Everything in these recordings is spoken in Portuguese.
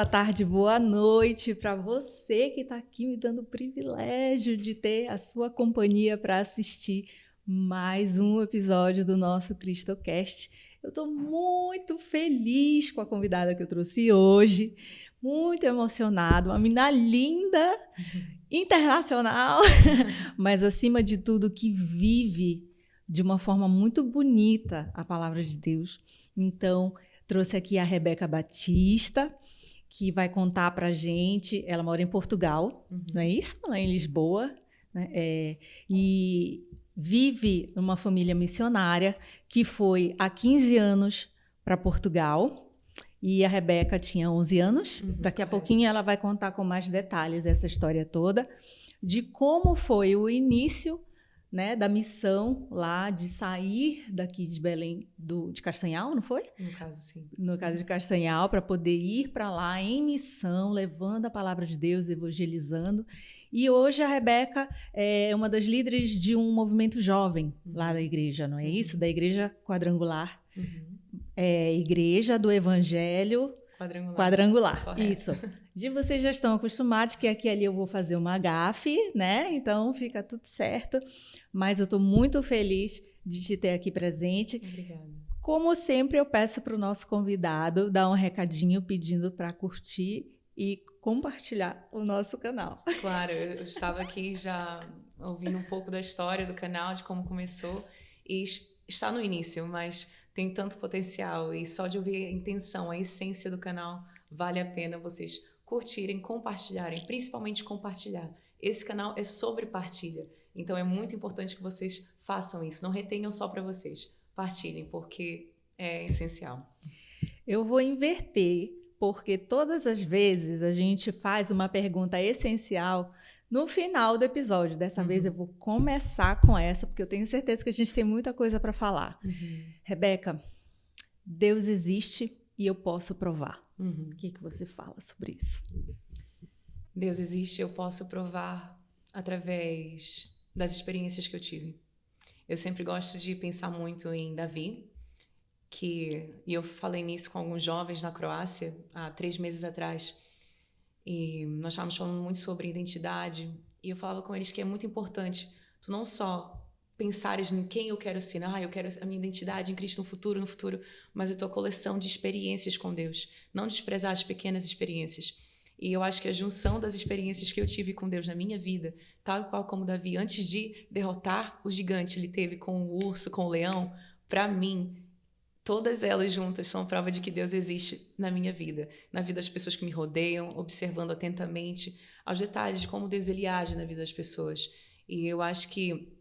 boa tarde, boa noite para você que está aqui me dando o privilégio de ter a sua companhia para assistir mais um episódio do nosso Cristocast. Eu estou muito feliz com a convidada que eu trouxe hoje, muito emocionada, uma menina linda, internacional, mas acima de tudo que vive de uma forma muito bonita a palavra de Deus. Então, trouxe aqui a Rebeca Batista, que vai contar para a gente. Ela mora em Portugal, não é isso? Lá em Lisboa, né? E vive numa família missionária que foi há 15 anos para Portugal. E a Rebeca tinha 11 anos. Daqui a pouquinho ela vai contar com mais detalhes essa história toda, de como foi o início, né, da missão lá de sair daqui de Belém, de Castanhal, não foi? No caso, sim. No caso de Castanhal, para poder ir para lá em missão, levando a palavra de Deus, evangelizando. E hoje a Rebeca é uma das líderes de um movimento jovem lá da igreja, não é isso? Da Igreja Quadrangular. Igreja do Evangelho Quadrangular. Isso. Vocês já estão acostumados que aqui e ali eu vou fazer uma gafe, né? Então fica tudo certo. Mas eu estou muito feliz de te ter aqui presente. Obrigada. Como sempre, eu peço para o nosso convidado dar um recadinho pedindo para curtir e compartilhar o nosso canal. Claro, eu estava aqui já ouvindo um pouco da história do canal, de como começou. E está no início, mas tem tanto potencial. E só de ouvir a intenção, a essência do canal, vale a pena vocês curtirem, compartilharem, principalmente compartilhar. Esse canal é sobre partilha, então é muito importante que vocês façam isso, não retenham só para vocês, partilhem, porque é essencial. Eu vou inverter, porque todas as vezes a gente faz uma pergunta essencial no final do episódio. Dessa vez eu vou começar com essa, porque eu tenho certeza que a gente tem muita coisa para falar. Rebeca, Deus existe e eu posso provar. O que você fala sobre isso? Deus existe, eu posso provar através das experiências que eu tive. Eu sempre gosto de pensar muito em Davi, e eu falei nisso com alguns jovens na Croácia há 3 meses atrás, e nós estávamos falando muito sobre identidade, e eu falava com eles que é muito importante tu não só pensares em quem eu quero ser, eu quero a minha identidade em Cristo no futuro, mas a tua coleção de experiências com Deus. Não desprezar as pequenas experiências. E eu acho que a junção das experiências que eu tive com Deus na minha vida, tal e qual como Davi, antes de derrotar o gigante, ele teve com o urso, com o leão, para mim, todas elas juntas são prova de que Deus existe na minha vida, na vida das pessoas que me rodeiam, observando atentamente aos detalhes de como Deus ele age na vida das pessoas. E eu acho que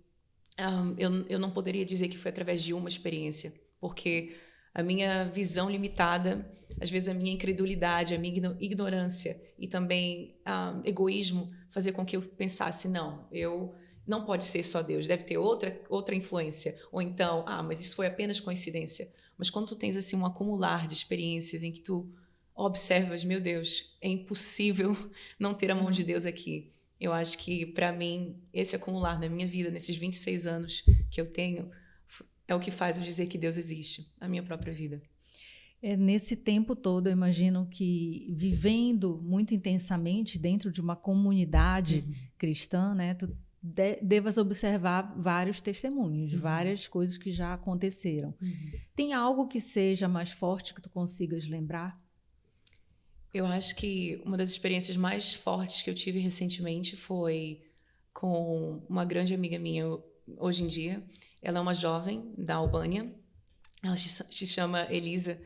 eu não poderia dizer que foi através de uma experiência, porque a minha visão limitada, às vezes a minha incredulidade, a minha ignorância e também egoísmo fazia com que eu pensasse, não pode ser só Deus, deve ter outra influência, ou então, mas isso foi apenas coincidência. Mas quando tu tens assim um acumular de experiências em que tu observas, meu Deus, é impossível não ter a mão de Deus aqui. Eu acho que, para mim, esse acumular na minha vida, nesses 26 anos que eu tenho, é o que faz eu dizer que Deus existe na minha própria vida. Nesse tempo todo, eu imagino que, vivendo muito intensamente dentro de uma comunidade cristã, né, tu devas observar vários testemunhos, várias coisas que já aconteceram. Tem algo que seja mais forte que tu consigas lembrar? Eu acho que uma das experiências mais fortes que eu tive recentemente foi com uma grande amiga minha hoje em dia. Ela é uma jovem da Albânia, ela se chama Elisa,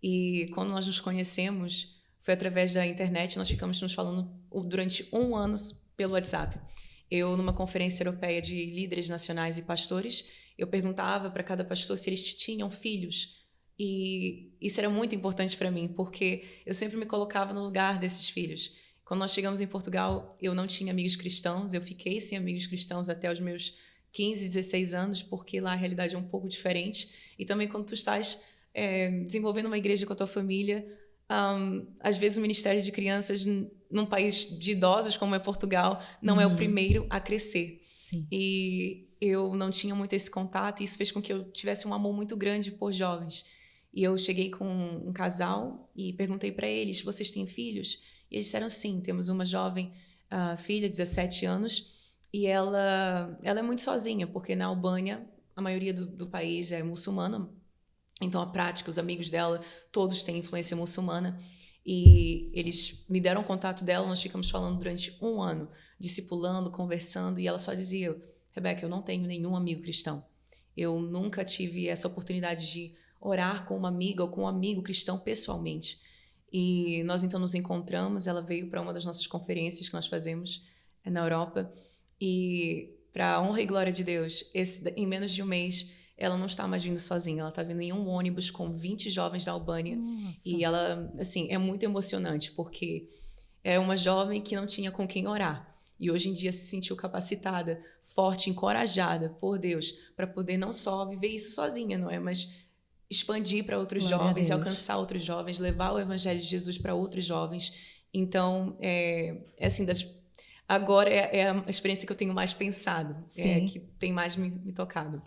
e quando nós nos conhecemos foi através da internet. Nós ficamos nos falando durante 1 ano pelo WhatsApp. Eu, numa conferência europeia de líderes nacionais e pastores, eu perguntava para cada pastor se eles tinham filhos. E isso era muito importante para mim, porque eu sempre me colocava no lugar desses filhos. Quando nós chegamos em Portugal, eu não tinha amigos cristãos, eu fiquei sem amigos cristãos até os meus 15, 16 anos, porque lá a realidade é um pouco diferente. E também quando tu estás desenvolvendo uma igreja com a tua família, às vezes o Ministério de Crianças, num país de idosos como é Portugal, não é o primeiro a crescer. Sim. E eu não tinha muito esse contato, e isso fez com que eu tivesse um amor muito grande por jovens. E eu cheguei com um casal e perguntei para eles, vocês têm filhos? E eles disseram sim, temos uma jovem filha, 17 anos, e ela é muito sozinha, porque na Albânia a maioria do país é muçulmana, então a prática, os amigos dela, todos têm influência muçulmana, e eles me deram o contato dela, nós ficamos falando durante 1 ano, discipulando, conversando, e ela só dizia, Rebeca, eu não tenho nenhum amigo cristão. Eu nunca tive essa oportunidade de orar com uma amiga ou com um amigo cristão pessoalmente. E nós então nos encontramos, ela veio para uma das nossas conferências que nós fazemos na Europa, e para a honra e glória de Deus, em menos de um mês, ela não está mais vindo sozinha, ela está vindo em um ônibus com 20 jovens da Albânia. Nossa. E ela, assim, é muito emocionante, porque é uma jovem que não tinha com quem orar. E hoje em dia se sentiu capacitada, forte, encorajada por Deus, para poder não só viver isso sozinha, não é? Mas expandir para outros jovens, alcançar outros jovens, levar o evangelho de Jesus para outros jovens. Então, assim, agora é a experiência que eu tenho mais pensado, que tem mais me tocado.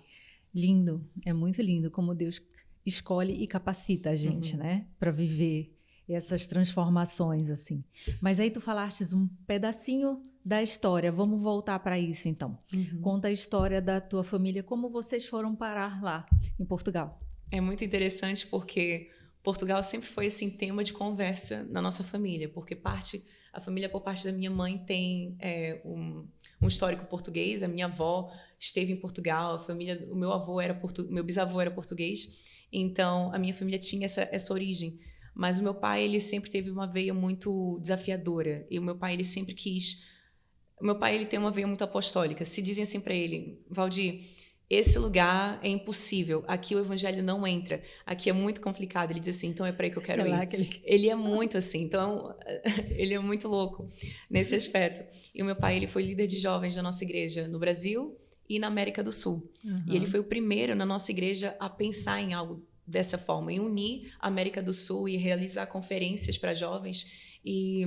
Lindo, é muito lindo como Deus escolhe e capacita a gente, né, para viver essas transformações assim. Mas aí tu falastes um pedacinho da história, vamos voltar para isso então. Conta a história da tua família, como vocês foram parar lá em Portugal. É muito interessante porque Portugal sempre foi assim tema de conversa na nossa família, porque a família por parte da minha mãe tem um histórico português. A minha avó esteve em Portugal, o meu bisavô era português, então a minha família tinha essa origem. Mas o meu pai, ele sempre teve uma veia muito desafiadora, e o meu pai, ele sempre quis... O meu pai, ele tem uma veia muito apostólica. Se dizem assim para ele, Valdir, esse lugar é impossível, aqui o evangelho não entra, aqui é muito complicado. Ele diz assim, então é para aí que eu quero ir. Ele é muito assim, então ele é muito louco nesse aspecto. E o meu pai, ele foi líder de jovens da nossa igreja no Brasil e na América do Sul. E ele foi o primeiro na nossa igreja a pensar em algo dessa forma, em unir a América do Sul e realizar conferências para jovens. E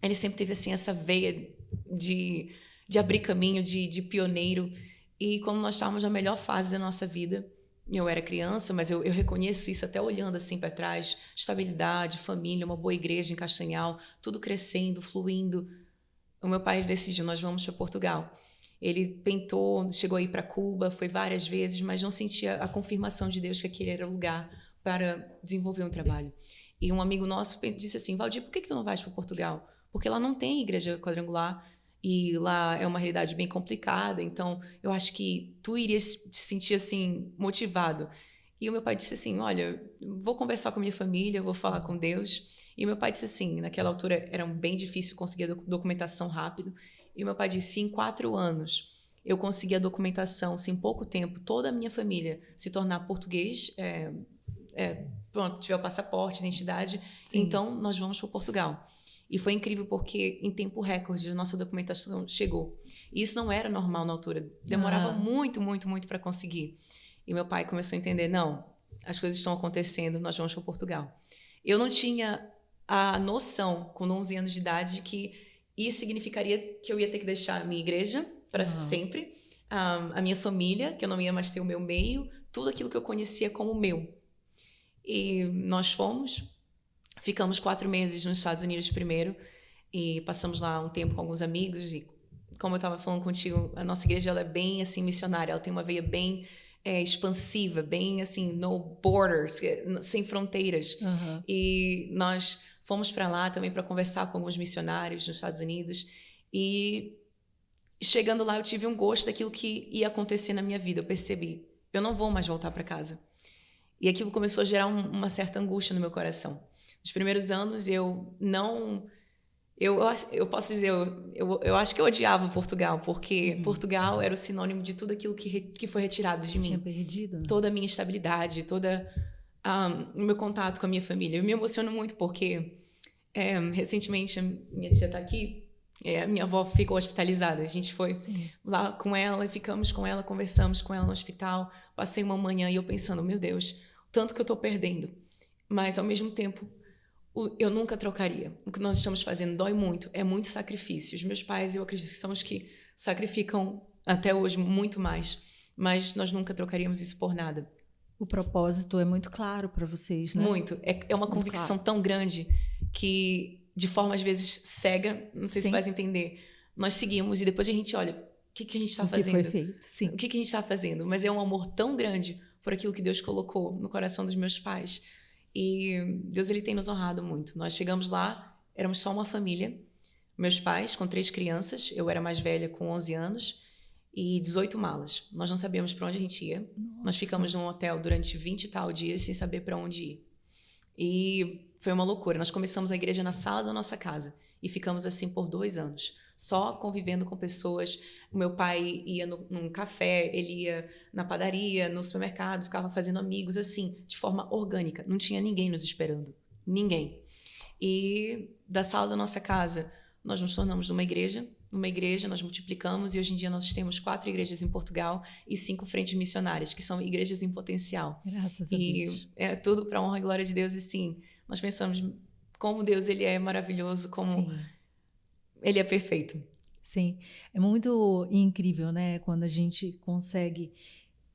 ele sempre teve assim essa veia de abrir caminho, de pioneiro. E como nós estávamos na melhor fase da nossa vida, eu era criança, mas eu reconheço isso até olhando assim para trás, estabilidade, família, uma boa igreja em Castanhal, tudo crescendo, fluindo. O meu pai decidiu, nós vamos para Portugal. Ele tentou, chegou a ir para Cuba, foi várias vezes, mas não sentia a confirmação de Deus que aquele era o lugar para desenvolver um trabalho. E um amigo nosso disse assim, Valdir, por que tu não vais para Portugal? Porque lá não tem igreja quadrangular, e lá é uma realidade bem complicada, então eu acho que tu irias se sentir assim, motivado. E o meu pai disse assim, olha, vou conversar com a minha família, vou falar com Deus. E o meu pai disse assim, naquela altura era bem difícil conseguir a documentação rápido, e o meu pai disse, em 4 anos eu consegui a documentação, se em pouco tempo toda a minha família se tornar português, pronto, tiver o passaporte, identidade, então nós vamos para Portugal. E foi incrível porque em tempo recorde a nossa documentação chegou. E isso não era normal na altura. Demorava muito, muito, muito para conseguir. E meu pai começou a entender, não, as coisas estão acontecendo, nós vamos para Portugal. Eu não tinha a noção, com 11 anos de idade, que isso significaria que eu ia ter que deixar a minha igreja para sempre, a minha família, que eu não ia mais ter o meu meio, tudo aquilo que eu conhecia como meu. E nós fomos... Ficamos 4 meses nos Estados Unidos primeiro e passamos lá um tempo com alguns amigos. E como eu estava falando contigo, a nossa igreja ela é bem assim missionária, ela tem uma veia bem expansiva, bem assim no borders, sem fronteiras. E nós fomos para lá também para conversar com alguns missionários nos Estados Unidos. E chegando lá eu tive um gosto daquilo que ia acontecer na minha vida. Eu percebi, eu não vou mais voltar para casa. E aquilo começou a gerar uma certa angústia no meu coração. Nos primeiros anos, eu posso dizer, eu acho que eu odiava Portugal, porque Portugal era o sinônimo de tudo aquilo que foi retirado de mim. Tinha perdido? Toda a minha estabilidade, todo o meu contato com a minha família. Eu me emociono muito porque, recentemente, minha tia está aqui, a minha avó ficou hospitalizada. A gente foi lá com ela e ficamos com ela, conversamos com ela no hospital. Passei uma manhã e eu pensando, meu Deus, tanto que eu estou perdendo. Mas, ao mesmo tempo... eu nunca trocaria. O que nós estamos fazendo dói muito, é muito sacrifício. Os meus pais, eu acredito que são os que sacrificam até hoje muito mais, mas nós nunca trocaríamos isso por nada. O propósito é muito claro para vocês, né? Muito. É uma Muito convicção claro. tão grande que, de forma às vezes cega, não sei se Sim. faz entender, nós seguimos e depois a gente olha, o que a gente está O que foi fazendo? feito, sim. O que a gente está fazendo? Mas é um amor tão grande por aquilo que Deus colocou no coração dos meus pais. E Deus, ele tem nos honrado muito. Nós chegamos lá, éramos só uma família. Meus pais com 3 crianças, eu era mais velha com 11 anos e 18 malas. Nós não sabíamos para onde a gente ia. Nossa. Nós ficamos num hotel durante 20 e tal dias sem saber para onde ir. E foi uma loucura. Nós começamos a igreja na sala da nossa casa e ficamos assim por 2 anos, só convivendo com pessoas. O meu pai ia num café, ele ia na padaria, no supermercado, ficava fazendo amigos assim, de forma orgânica. Não tinha ninguém nos esperando. Ninguém. E da sala da nossa casa, nós nos tornamos numa igreja. Numa igreja, nós multiplicamos e hoje em dia nós temos 4 igrejas em Portugal e 5 frentes missionárias, que são igrejas em potencial. Graças a E Deus. é tudo para a honra e glória de Deus. E sim, nós pensamos como Deus, ele é maravilhoso, como Sim. ele é perfeito. Sim, é muito incrível, né? Quando a gente consegue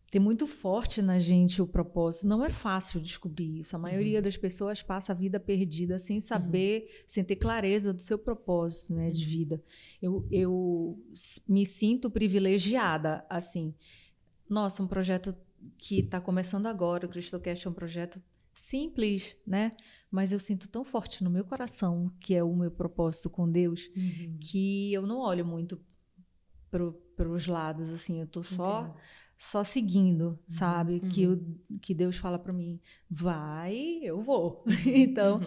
ter muito forte na gente o propósito. Não é fácil descobrir isso. A maioria das pessoas passa a vida perdida sem saber, sem ter clareza do seu propósito, né, de vida. Eu me sinto privilegiada, assim. Nossa, um projeto que está começando agora, o CristoCast é um projeto simples, né? Mas eu sinto tão forte no meu coração que é o meu propósito com Deus, que eu não olho muito para os lados, assim, eu tô só seguindo, sabe? Que Deus fala para mim, vai, eu vou. Então,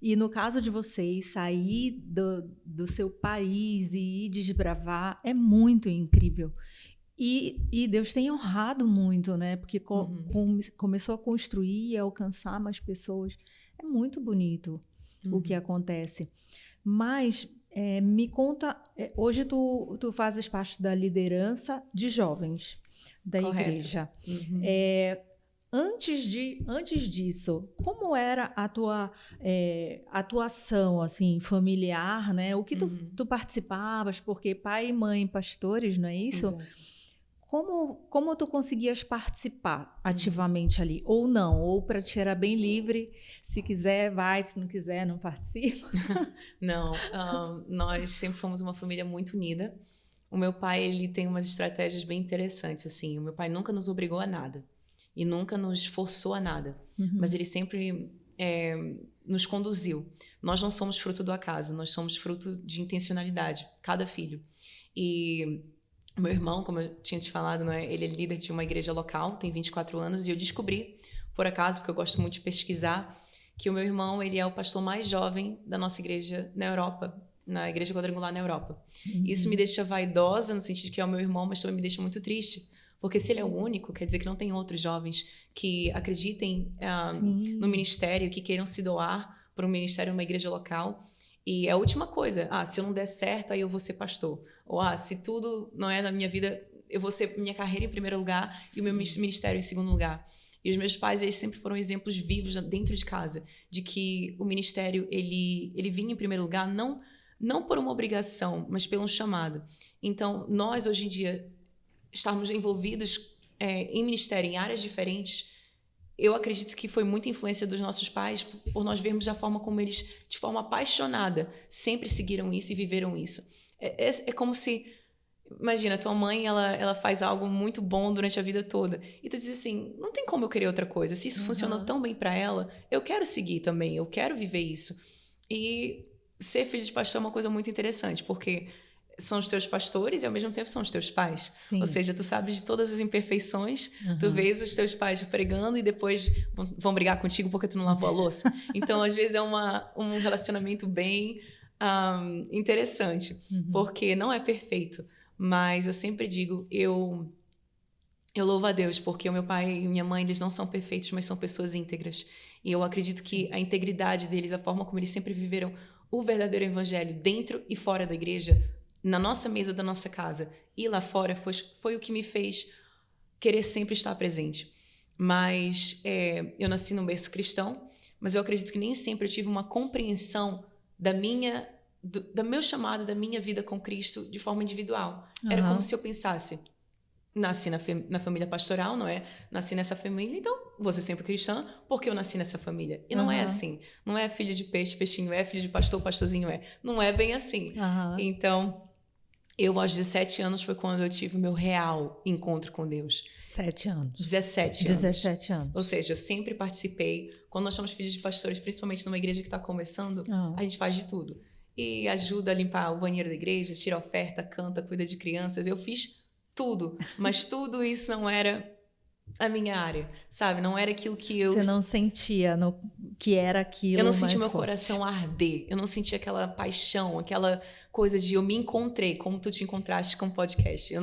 e no caso de vocês, sair do seu país e ir desbravar é muito incrível. E Deus tem honrado muito, né? Porque começou a construir e alcançar mais pessoas. É muito bonito o que acontece. Mas me conta, hoje tu fazes parte da liderança de jovens da igreja. Antes disso, como era a tua atuação assim, familiar, né? O que tu participavas? Porque pai e mãe pastores, não é isso? Exato. Como tu conseguias participar ativamente ali? Ou não? Ou para ti era bem livre, se quiser vai, se não quiser não participa? Não, nós sempre fomos uma família muito unida. O meu pai, ele tem umas estratégias bem interessantes, assim. O meu pai nunca nos obrigou a nada e nunca nos forçou a nada, mas ele sempre nos conduziu. Nós não somos fruto do acaso, nós somos fruto de intencionalidade, cada filho. E meu irmão, como eu tinha te falado, não é? Ele é líder de uma igreja local, tem 24 anos, e eu descobri, por acaso, porque eu gosto muito de pesquisar, que o meu irmão, ele é o pastor mais jovem da nossa igreja na Europa, na igreja quadrangular na Europa. Isso me deixa vaidosa, no sentido de que é o meu irmão, mas também me deixa muito triste, porque se ele é o único, quer dizer que não tem outros jovens que acreditem no ministério, que queiram se doar para um ministério, uma igreja local. E é a última coisa, se eu não der certo, aí eu vou ser pastor. Ou, se tudo não é na minha vida, eu vou ser minha carreira em primeiro lugar e o meu ministério em segundo lugar. E os meus pais, eles sempre foram exemplos vivos dentro de casa, de que o ministério, ele vinha em primeiro lugar, não por uma obrigação, mas pelo um chamado. Então, nós, hoje em dia, estarmos envolvidos em ministério, em áreas diferentes, eu acredito que foi muita influência dos nossos pais por nós vermos a forma como eles, de forma apaixonada, sempre seguiram isso e viveram isso. É como se, imagina, tua mãe, ela faz algo muito bom durante a vida toda e tu diz assim, não tem como eu querer outra coisa. Se isso funcionou tão bem para ela, eu quero seguir também, eu quero viver isso. E ser filho de pastor é uma coisa muito interessante, porque são os teus pastores e ao mesmo tempo são os teus pais. Sim. Ou seja, tu sabes de todas as imperfeições, tu vês os teus pais pregando e depois vão brigar contigo porque tu não lavou a louça. Então, às vezes é um relacionamento bem interessante, porque não é perfeito, mas eu sempre digo, eu louvo a Deus, porque o meu pai e minha mãe, eles não são perfeitos, mas são pessoas íntegras. E eu acredito que a integridade deles, a forma como eles sempre viveram o verdadeiro evangelho dentro e fora da igreja, na nossa mesa da nossa casa e lá fora, foi o que me fez querer sempre estar presente. Mas eu nasci num berço cristão, mas eu acredito que nem sempre eu tive uma compreensão do meu chamado, da minha vida com Cristo de forma individual. Era como se eu pensasse, nasci na família pastoral, não é? Nasci nessa família, então vou ser sempre cristã porque eu nasci nessa família. E não é assim. Não é filho de peixe, peixinho é, filho de pastor, pastorzinho é. Não é bem assim. Então, eu aos 17 anos foi quando eu tive o meu real encontro com Deus. 7 anos. 17 anos. 17 anos. Ou seja, eu sempre participei. Quando nós somos filhos de pastores, principalmente numa igreja que está começando, a gente faz de tudo. E ajuda a limpar o banheiro da igreja, tira oferta, canta, cuida de crianças. Eu fiz tudo, mas tudo isso não era a minha área, sabe? Não era aquilo que eu... Você não sentia que era aquilo. Eu não mais sentia meu forte. coração arder. Eu não sentia aquela paixão, aquela coisa de eu me encontrei, como tu te encontraste com o podcast. Eu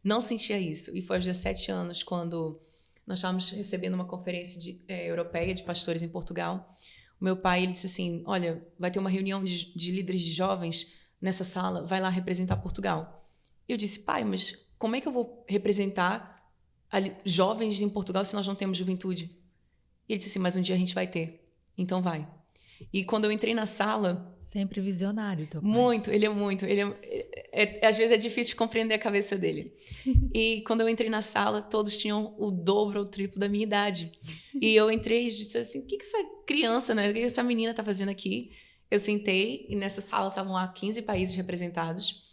não sentia isso. E foi aos 17 anos, quando nós estávamos recebendo uma conferência europeia de pastores em Portugal. O meu pai, ele disse assim, olha, vai ter uma reunião de líderes de jovens nessa sala, vai lá representar Portugal. Eu disse, pai, mas como é que eu vou representar jovens em Portugal se nós não temos juventude? E ele disse assim, mas um dia a gente vai ter, então vai. E quando eu entrei na sala... Sempre visionário, teu pai. Muito, ele é às vezes é difícil de compreender a cabeça dele. E quando eu entrei na sala, todos tinham o dobro ou o triplo da minha idade. E eu entrei e disse assim, o que essa criança, né? O que essa menina tá fazendo aqui? Eu sentei e nessa sala estavam lá 15 países representados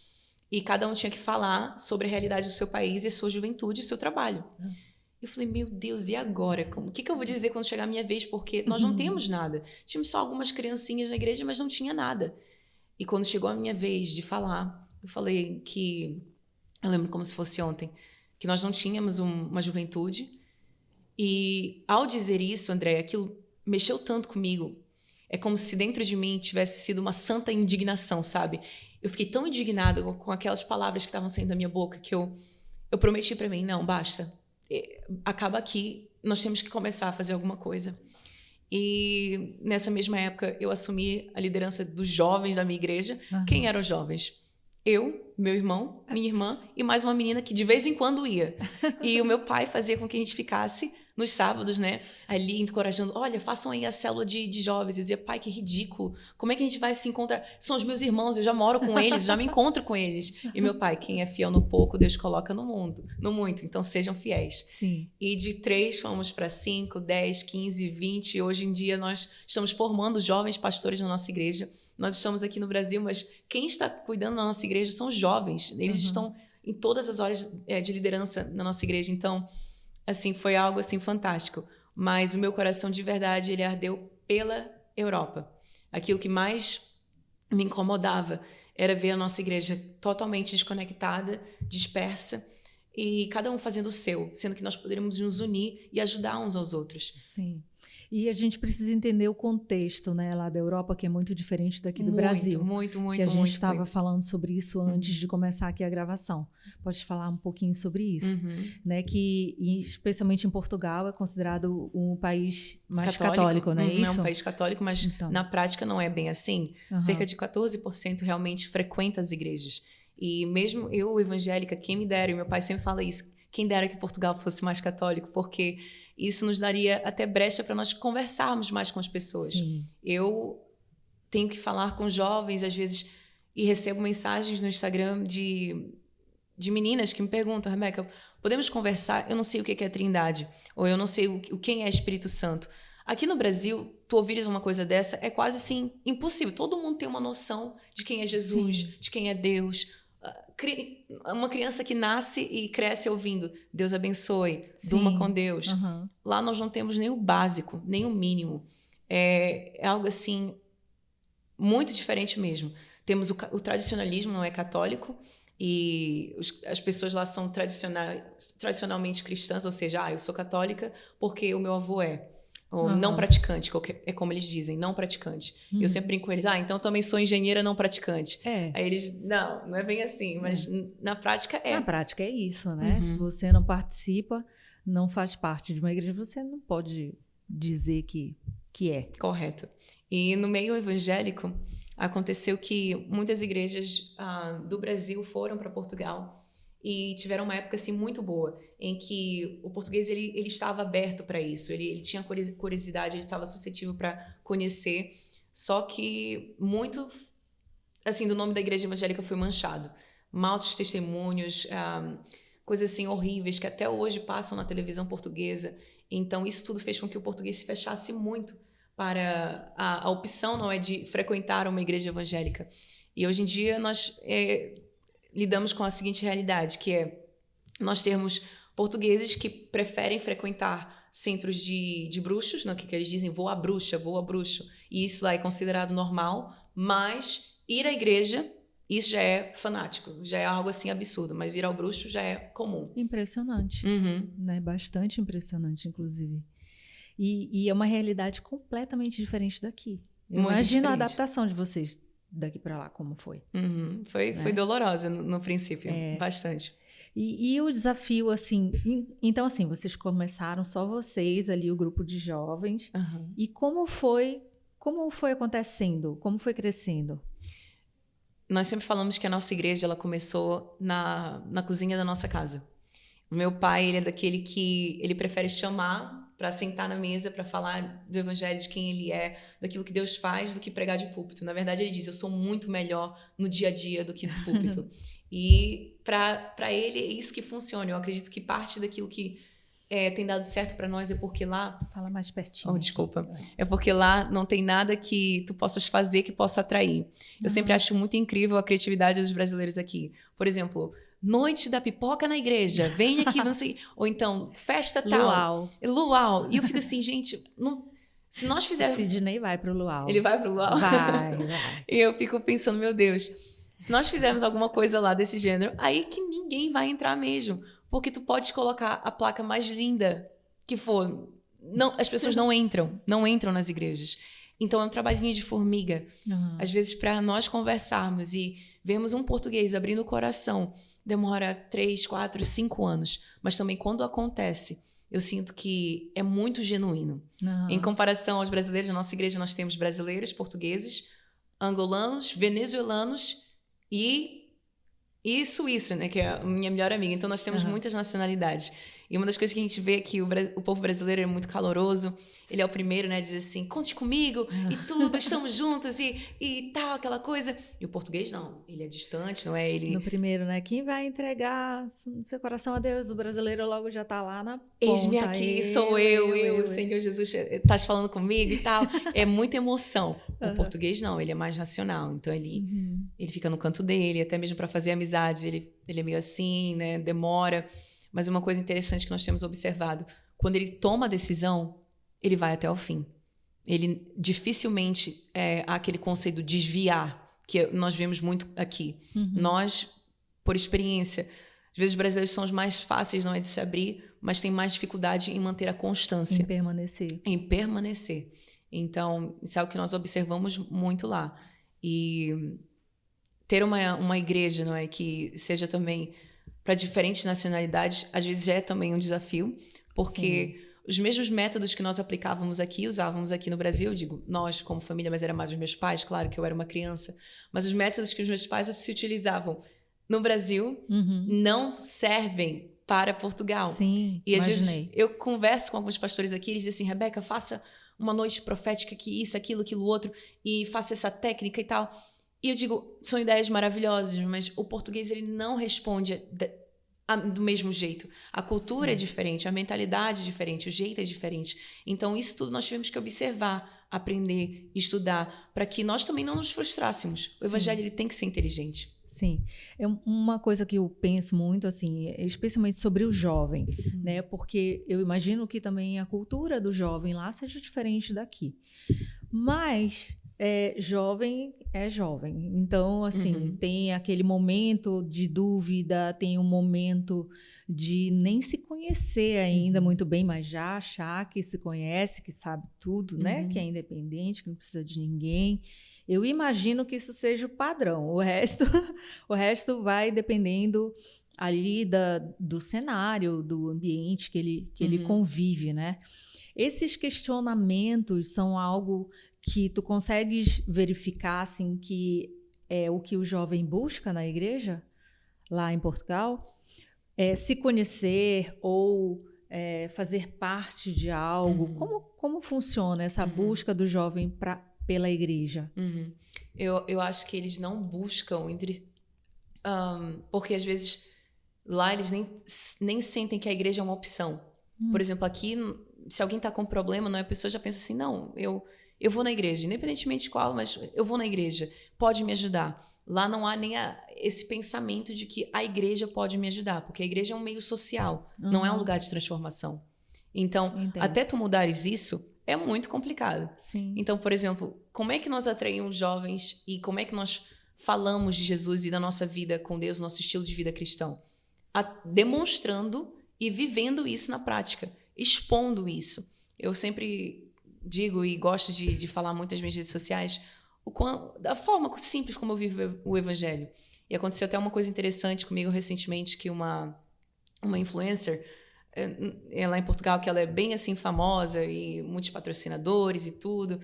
e cada um tinha que falar sobre a realidade do seu país e a sua juventude e o seu trabalho. Eu falei, meu Deus, e agora? O que eu vou dizer quando chegar a minha vez? Porque nós não temos nada. Tínhamos só algumas criancinhas na igreja, mas não tinha nada. E quando chegou a minha vez de falar, eu falei que... Eu lembro como se fosse ontem, que nós não tínhamos uma juventude. E ao dizer isso, André, aquilo mexeu tanto comigo. É como se dentro de mim tivesse sido uma santa indignação, sabe? Eu fiquei tão indignada com aquelas palavras que estavam saindo da minha boca que eu prometi para mim, não, basta. Acaba aqui, nós temos que começar a fazer alguma coisa. E nessa mesma época eu assumi a liderança dos jovens da minha igreja. Quem eram os jovens? Eu, meu irmão, minha irmã e mais uma menina que de vez em quando ia. E o meu pai fazia com que a gente ficasse nos sábados, né, ali encorajando, olha, façam aí a célula de jovens. Eu dizia, pai, que ridículo, como é que a gente vai se encontrar? São os meus irmãos, eu já moro com eles, já me encontro com eles. E meu pai, quem é fiel no pouco, Deus coloca no muito, então sejam fiéis. Sim. E de 3 fomos para 5, 10, 15, 20, e hoje em dia nós estamos formando jovens pastores na nossa igreja. Nós estamos aqui no Brasil, mas quem está cuidando da nossa igreja são os jovens, eles estão em todas as horas de liderança na nossa igreja, então... Assim, foi algo assim fantástico. Mas o meu coração, de verdade, ele ardeu pela Europa. Aquilo que mais me incomodava era ver a nossa igreja totalmente desconectada, dispersa, e cada um fazendo o seu, sendo que nós poderíamos nos unir e ajudar uns aos outros. Sim. E a gente precisa entender o contexto, né, lá da Europa, que é muito diferente daqui do Brasil. Muito. Que a gente estava falando sobre isso antes de começar aqui a gravação. Pode falar um pouquinho sobre isso, né? Que especialmente em Portugal é considerado um país mais católico, não é isso? É um país católico, mas então, na prática não é bem assim. Cerca de 14% realmente frequenta as igrejas. E mesmo eu, evangélica, quem me dera, e meu pai sempre fala isso, quem dera que Portugal fosse mais católico, porque isso nos daria até brecha para nós conversarmos mais com as pessoas. Sim. Eu tenho que falar com jovens, às vezes, e recebo mensagens no Instagram de meninas que me perguntam, Rebeca, podemos conversar? Eu não sei o que é Trindade, ou eu não sei quem é Espírito Santo. Aqui no Brasil, tu ouvires uma coisa dessa é quase assim impossível. Todo mundo tem uma noção de quem é Jesus, de quem é Deus. Uma criança que nasce e cresce ouvindo Deus abençoe, durma com Deus. Lá nós não temos nem o básico, nem o mínimo. É algo assim muito diferente mesmo. Temos o tradicionalismo, não é católico, e as pessoas lá são tradicionalmente cristãs, ou seja, eu sou católica porque o meu avô é. Ou não praticante, é como eles dizem, não praticante. Eu sempre brinco com eles, então também sou engenheira não praticante. Aí eles, não é bem assim, mas na prática é. Na prática é isso, né? Se você não participa, não faz parte de uma igreja, você não pode dizer que é. Correto. E no meio evangélico, aconteceu que muitas igrejas do Brasil foram para Portugal e tiveram uma época assim muito boa, em que o português ele estava aberto para isso, ele tinha curiosidade, ele estava suscetível para conhecer, só que muito assim do nome da igreja evangélica foi manchado, maus testemunhos, coisas assim horríveis que até hoje passam na televisão portuguesa, Então, isso tudo fez com que o português se fechasse muito para a opção, não é, de frequentar uma igreja evangélica. E hoje em dia nós lidamos com a seguinte realidade, que é nós termos portugueses que preferem frequentar centros de bruxos, não, que eles dizem vou à bruxa, vou a bruxo, e isso lá é considerado normal, mas ir à igreja, isso já é fanático, já é algo assim absurdo, mas ir ao bruxo já é comum. Impressionante, Uhum. né? Bastante impressionante, inclusive. E é uma realidade completamente diferente daqui. Eu Muito imagino a diferente. adaptação de vocês daqui para lá, como foi. Uhum. Foi dolorosa no princípio, bastante. E o desafio, assim... Então, assim, vocês começaram só vocês ali, o grupo de jovens. Uhum. E como foi acontecendo? Como foi crescendo? Nós sempre falamos que a nossa igreja ela começou na cozinha da nossa casa. O meu pai, ele é daquele que ele prefere chamar para sentar na mesa, para falar do evangelho, de quem ele é, daquilo que Deus faz, do que pregar de púlpito. Na verdade, ele diz, eu sou muito melhor no dia a dia do que do púlpito. E para ele é isso que funciona. Eu acredito que parte daquilo que tem dado certo para nós é porque lá... Fala mais pertinho. Oh, desculpa. É porque lá não tem nada que tu possas fazer que possa atrair. Eu sempre acho muito incrível a criatividade dos brasileiros aqui. Por exemplo... Noite da pipoca na igreja, vem aqui, ou então, festa tal. Luau. E eu fico assim, gente, se nós fizermos... O Sidney vai pro Luau. Ele vai pro Luau? Vai. E eu fico pensando, meu Deus, se nós fizermos alguma coisa lá desse gênero, aí que ninguém vai entrar mesmo. Porque tu pode colocar a placa mais linda que for. Não, as pessoas não entram nas igrejas. Então é um trabalhinho de formiga. Às vezes, para nós conversarmos e vermos um português abrindo o coração... demora 3, 4, 5 anos. Mas também quando acontece, eu sinto que é muito genuíno. Em comparação aos brasileiros, na nossa igreja nós temos brasileiros, portugueses, angolanos, venezuelanos e suíço, né, que é a minha melhor amiga. Então nós temos muitas nacionalidades. E uma das coisas que a gente vê é que o povo brasileiro é muito caloroso. Ele é o primeiro, né, a dizer assim, conte comigo e tudo, estamos juntos e tal, aquela coisa. E o português não, ele é distante, não é? Ele... No primeiro, né? Quem vai entregar seu coração a Deus? O brasileiro logo já tá lá na ponta. Eis-me aqui, sou eu, Senhor Jesus, estás falando comigo e tal. É muita emoção. O português não, ele é mais racional. Então ele fica no canto dele, até mesmo para fazer amizades, ele é meio assim, né? Demora. Mas uma coisa interessante que nós temos observado, quando ele toma a decisão, ele vai até o fim. Ele dificilmente há aquele conceito de desviar, que nós vemos muito aqui. Nós, por experiência, às vezes os brasileiros são os mais fáceis, não é, de se abrir, mas tem mais dificuldade em manter a constância. Em permanecer. Então, isso é algo que nós observamos muito lá. E ter uma igreja, não é, que seja também... para diferentes nacionalidades, às vezes é também um desafio, porque os mesmos métodos que nós aplicávamos aqui, usávamos aqui no Brasil, digo, nós como família, mas era mais os meus pais, claro que eu era uma criança, mas os métodos que os meus pais se utilizavam no Brasil não servem para Portugal. Sim, e às vezes eu converso com alguns pastores aqui, eles dizem assim, Rebeca, faça uma noite profética que isso, aquilo, outro, e faça essa técnica e tal... E eu digo, são ideias maravilhosas, mas o português ele não responde do mesmo jeito. A cultura é diferente, a mentalidade é diferente, o jeito é diferente. Então, isso tudo nós tivemos que observar, aprender, estudar, para que nós também não nos frustrássemos. O evangelho ele tem que ser inteligente. Sim. É uma coisa que eu penso muito, assim, especialmente sobre o jovem, né? Porque eu imagino que também a cultura do jovem lá seja diferente daqui. Mas... jovem é jovem. Então, assim, tem aquele momento de dúvida, tem um momento de nem se conhecer ainda muito bem, mas já achar que se conhece, que sabe tudo, né? Que é independente, que não precisa de ninguém. Eu imagino que isso seja o padrão. O resto vai dependendo ali do cenário, do ambiente que ele convive, né? Esses questionamentos são algo que tu consegues verificar, assim, que é o que o jovem busca na igreja, lá em Portugal? Se conhecer ou fazer parte de algo? Como funciona essa busca do jovem pela igreja? Eu acho que eles não buscam porque às vezes lá eles nem sentem que a igreja é uma opção. Por exemplo, aqui se alguém está com problema, não é? A pessoa já pensa assim, não, eu vou na igreja, independentemente de qual, mas eu vou na igreja, pode me ajudar. Lá não há nem esse pensamento de que a igreja pode me ajudar, porque a igreja é um meio social, não é um lugar de transformação. Então, Entendo. até tu mudares isso, é muito complicado. Sim. Então, por exemplo, como é que nós atraímos jovens e como é que nós falamos de Jesus e da nossa vida com Deus, nosso estilo de vida cristão? Demonstrando e vivendo isso na prática, expondo isso. Eu sempre digo e gosto de falar muito nas minhas redes sociais da forma simples como eu vivo o evangelho. E aconteceu até uma coisa interessante comigo recentemente, que uma influencer, lá em Portugal, que ela é bem assim famosa e muitos patrocinadores e tudo,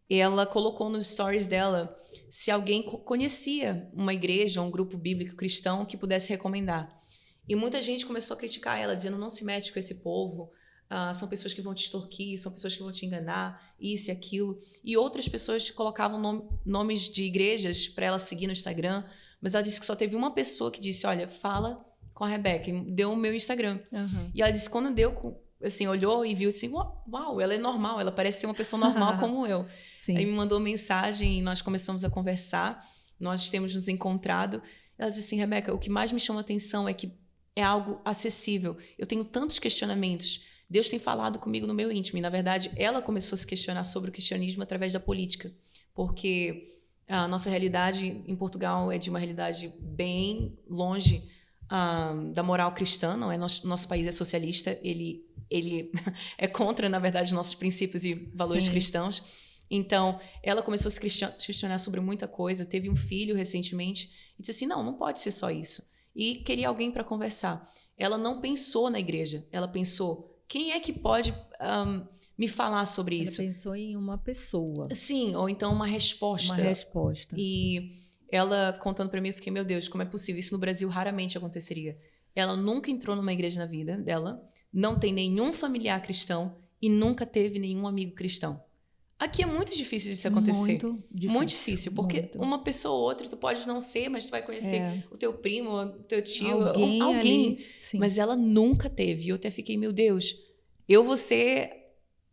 ela colocou nos stories dela se alguém conhecia uma igreja, um grupo bíblico cristão que pudesse recomendar. E muita gente começou a criticar ela, dizendo, não se mete com esse povo, são pessoas que vão te extorquir, são pessoas que vão te enganar, isso e aquilo. E outras pessoas colocavam nomes de igrejas para ela seguir no Instagram, mas ela disse que só teve uma pessoa que disse, olha, fala com a Rebeca, e deu o meu Instagram. Uhum. E ela disse, quando deu, assim, olhou e viu assim, uau, ela é normal, ela parece ser uma pessoa normal como eu. Sim. Aí me mandou mensagem e nós começamos a conversar, nós temos nos encontrado. Ela disse assim, Rebeca, o que mais me chama a atenção é que é algo acessível. Eu tenho tantos questionamentos. Deus tem falado comigo no meu íntimo. E, na verdade, ela começou a se questionar sobre o cristianismo através da política. Porque a nossa realidade em Portugal é de uma realidade bem longe da moral cristã. Não é? Nosso país é socialista. Ele é contra, na verdade, nossos princípios e valores Sim. cristãos. Então, ela começou a se questionar sobre muita coisa. Teve um filho recentemente e disse assim, não pode ser só isso. E queria alguém para conversar. Ela não pensou na igreja, ela pensou, quem é que pode me falar sobre isso? Ela pensou em uma pessoa. Sim, ou então uma resposta. Uma resposta. E ela contando para mim, eu fiquei, meu Deus, como é possível? Isso no Brasil raramente aconteceria. Ela nunca entrou numa igreja na vida dela, não tem nenhum familiar cristão e nunca teve nenhum amigo cristão. Aqui é muito difícil disso acontecer. Muito difícil, porque uma pessoa ou outra tu pode não ser, mas tu vai conhecer o teu primo, o teu tio, alguém. Mas ela nunca teve. E eu até fiquei, meu Deus, eu vou ser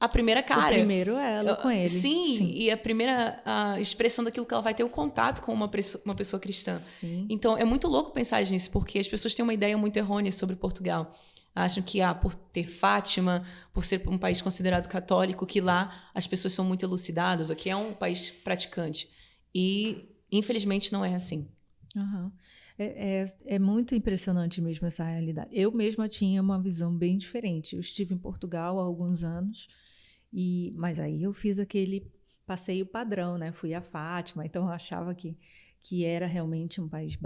a primeira cara. O primeiro ela com ele. Sim, e a primeira expressão daquilo que ela vai ter o contato com uma pessoa cristã. Sim. Então, é muito louco pensar nisso, porque as pessoas têm uma ideia muito errônea sobre Portugal. Acham que por ter Fátima, por ser um país considerado católico, que lá as pessoas são muito elucidadas, ou que é um país praticante. E, infelizmente, não é assim. Uhum. É muito impressionante mesmo essa realidade. Eu mesma tinha uma visão bem diferente. Eu estive em Portugal há alguns anos, mas aí eu fiz aquele passeio padrão, né? Fui a Fátima, então eu achava que era realmente um país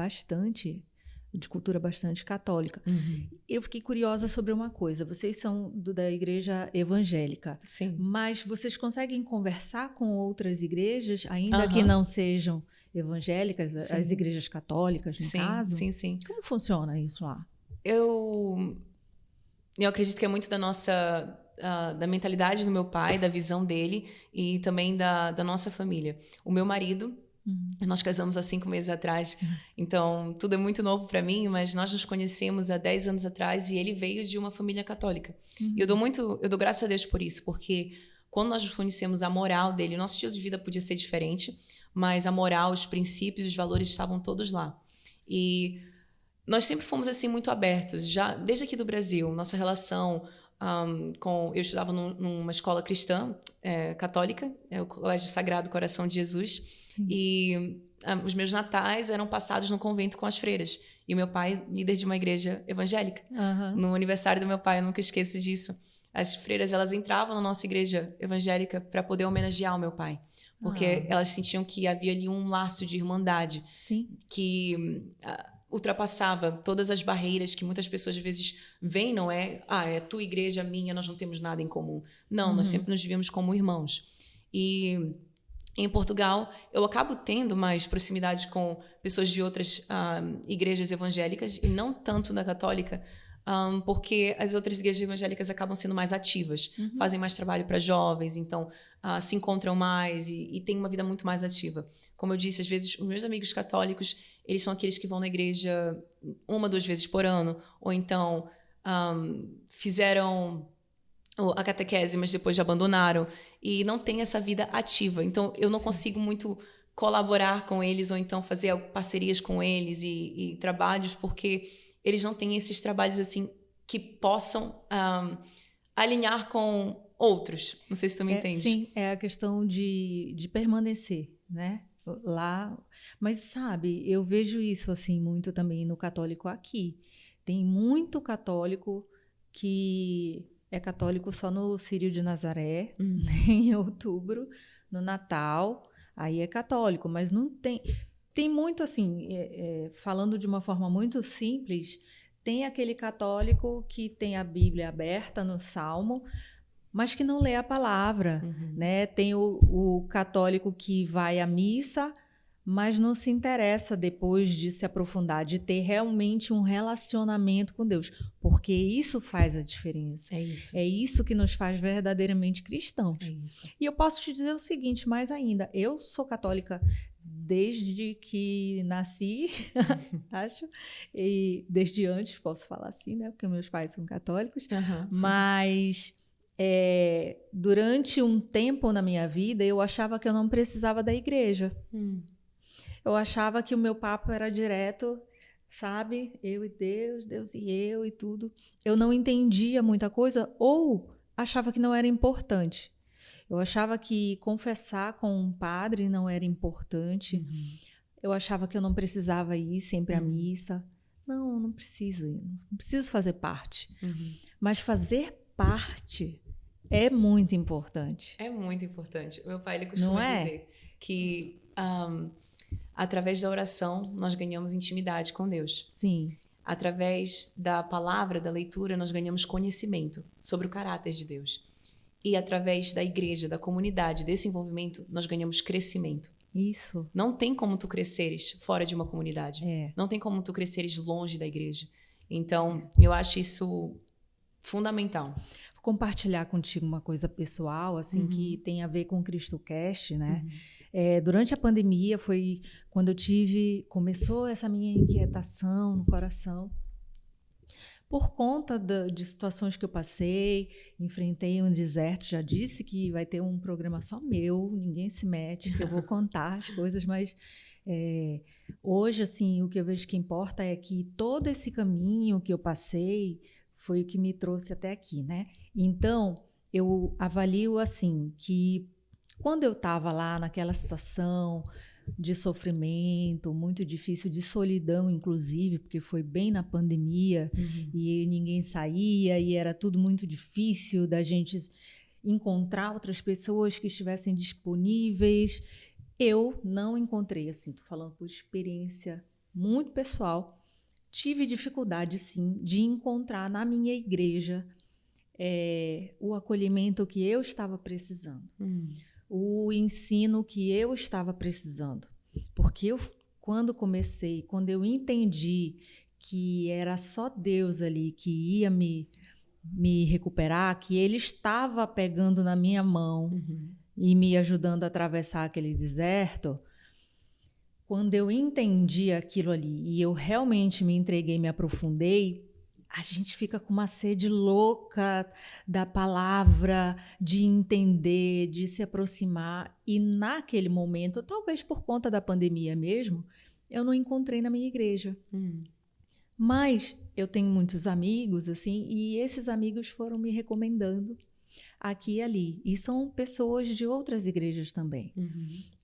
de cultura bastante católica. Uhum. Eu fiquei curiosa sobre uma coisa. Vocês são da igreja evangélica. Sim. Mas vocês conseguem conversar com outras igrejas, ainda que não sejam evangélicas, Sim. as igrejas católicas, no caso? Sim. Como funciona isso lá? Eu acredito que é muito da mentalidade do meu pai, da visão dele e também da nossa família. O meu marido, nós casamos há 5 meses atrás, Sim. Então tudo é muito novo para mim, mas nós nos conhecemos há 10 anos atrás e ele veio de uma família católica. E eu dou graças a Deus por isso, porque quando nós nos conhecemos, a moral dele, o nosso estilo de vida podia ser diferente, mas a moral, os princípios, os valores estavam todos lá. Sim. E nós sempre fomos assim muito abertos, já desde aqui do Brasil, nossa relação eu estudava numa escola cristã católica, o Colégio Sagrado Coração de Jesus. Sim. E os meus natais eram passados no convento com as freiras. E o meu pai, líder de uma igreja evangélica. No aniversário do meu pai, eu nunca esqueço disso. As freiras, elas entravam na nossa igreja evangélica para poder homenagear o meu pai. Porque elas sentiam que havia ali um laço de irmandade. Sim. Que ultrapassava todas as barreiras que muitas pessoas às vezes veem, não é? É tua igreja, minha, nós não temos nada em comum. Não, nós sempre nos vivemos como irmãos. E em Portugal, eu acabo tendo mais proximidade com pessoas de outras igrejas evangélicas e não tanto da católica, porque as outras igrejas evangélicas acabam sendo mais ativas, fazem mais trabalho para jovens, então se encontram mais e têm uma vida muito mais ativa. Como eu disse, às vezes os meus amigos católicos, eles são aqueles que vão na igreja 1, 2 vezes por ano, ou então fizeram a catequese, mas depois já abandonaram. E não tem essa vida ativa. Então, eu não consigo muito colaborar com eles ou então fazer parcerias com eles e trabalhos, porque eles não têm esses trabalhos assim que possam alinhar com outros. Não sei se tu me entende. Sim, é a questão de permanecer, né? Lá. Mas, sabe, eu vejo isso assim muito também no católico aqui. Tem muito católico que é católico só no Círio de Nazaré, em outubro, no Natal, aí é católico, mas não tem... Tem muito assim, falando de uma forma muito simples, tem aquele católico que tem a Bíblia aberta no Salmo, mas que não lê a palavra, né? Tem o católico que vai à missa, mas não se interessa depois de se aprofundar, de ter realmente um relacionamento com Deus, porque isso faz a diferença. É isso. É isso que nos faz verdadeiramente cristãos. É isso. E eu posso te dizer o seguinte, mais ainda, eu sou católica desde que nasci, acho, e desde antes, posso falar assim, né? Porque meus pais são católicos, mas durante um tempo na minha vida, eu achava que eu não precisava da igreja. Eu achava que o meu papo era direto, sabe? Eu e Deus, Deus e eu e tudo. Eu não entendia muita coisa ou achava que não era importante. Eu achava que confessar com um padre não era importante. Eu achava que eu não precisava ir sempre à missa. Não preciso ir, não preciso fazer parte. Mas fazer parte é muito importante. É muito importante. O meu pai, ele costuma dizer que através da oração nós ganhamos intimidade com Deus. Sim. Através da palavra, da leitura, nós ganhamos conhecimento sobre o caráter de Deus. E através da igreja, da comunidade, desse envolvimento, nós ganhamos crescimento. Isso. Não tem como tu cresceres fora de uma comunidade. Não tem como tu cresceres longe da igreja. Então, eu acho isso fundamental. Vou compartilhar contigo uma coisa pessoal, assim, que tem a ver com o CristoCast, né? Durante a pandemia foi quando começou essa minha inquietação no coração. Por conta de situações que eu passei, enfrentei um deserto, já disse que vai ter um programa só meu, ninguém se mete, que eu vou contar as coisas, mas hoje, assim, o que eu vejo que importa é que todo esse caminho que eu passei foi o que me trouxe até aqui, né? Então, eu avalio, assim, que quando eu estava lá naquela situação de sofrimento, muito difícil, de solidão, inclusive, porque foi bem na pandemia e ninguém saía e era tudo muito difícil da gente encontrar outras pessoas que estivessem disponíveis. Eu não encontrei, assim, estou falando por experiência muito pessoal, tive dificuldade, sim, de encontrar na minha igreja o acolhimento que eu estava precisando. O ensino que eu estava precisando. Porque quando eu entendi que era só Deus ali que ia me recuperar, que Ele estava pegando na minha mão e me ajudando a atravessar aquele deserto, quando eu entendi aquilo ali e eu realmente me entreguei, me aprofundei, a gente fica com uma sede louca da palavra, de entender, de se aproximar. E naquele momento, talvez por conta da pandemia mesmo, eu não encontrei na minha igreja. Mas eu tenho muitos amigos, assim, e esses amigos foram me recomendando aqui e ali. E são pessoas de outras igrejas também.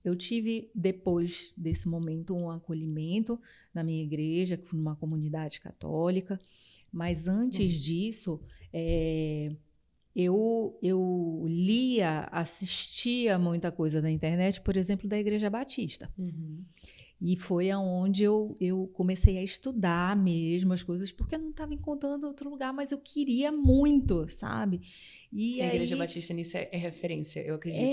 Eu tive, depois desse momento, um acolhimento na minha igreja, numa comunidade católica. Mas antes disso, eu lia, assistia muita coisa na internet, por exemplo, da Igreja Batista. E foi aonde eu comecei a estudar mesmo as coisas, porque eu não estava encontrando outro lugar, mas eu queria muito, sabe? E a Igreja Batista nisso é referência, eu acredito.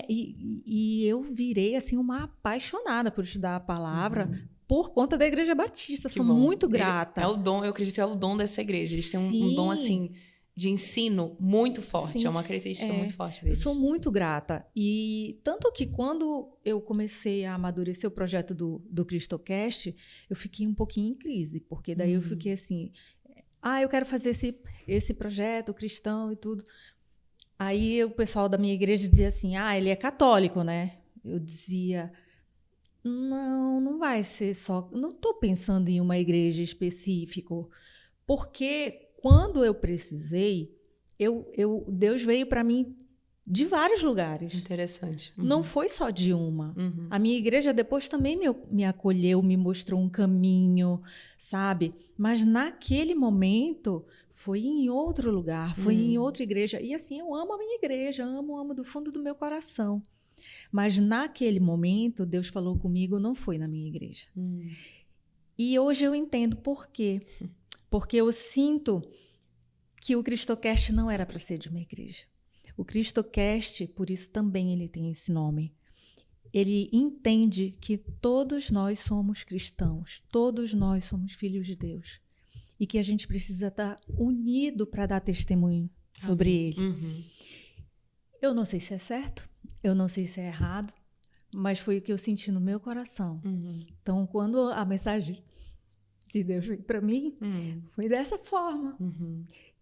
E eu virei assim uma apaixonada por estudar a palavra, por conta da Igreja Batista. Sou muito grata. É o dom, eu acredito, é o dom dessa igreja. Eles têm um dom, assim, de ensino muito forte. Sim. É uma característica muito forte deles. Eu sou muito grata. E tanto que quando eu comecei a amadurecer o projeto do CristoCast, eu fiquei um pouquinho em crise. Porque daí eu fiquei assim, eu quero fazer esse projeto cristão e tudo. Aí o pessoal da minha igreja dizia assim, ele é católico, né? Eu dizia, não vai ser só... Não estou pensando em uma igreja específica, porque quando eu precisei, Deus veio para mim de vários lugares. Interessante. Não foi só de uma. A minha igreja depois também me acolheu, me mostrou um caminho, sabe? Mas naquele momento foi em outro lugar, foi em outra igreja. E assim, eu amo a minha igreja, amo do fundo do meu coração. Mas naquele momento, Deus falou comigo, não foi na minha igreja. E hoje eu entendo por quê. Porque eu sinto que o Cristocast não era para ser de uma igreja. O Cristocast, por isso também ele tem esse nome. Ele entende que todos nós somos cristãos, todos nós somos filhos de Deus. E que a gente precisa estar unido para dar testemunho sobre ele. Eu não sei se é certo, eu não sei se é errado, mas foi o que eu senti no meu coração. Então, quando a mensagem de Deus veio para mim, foi dessa forma.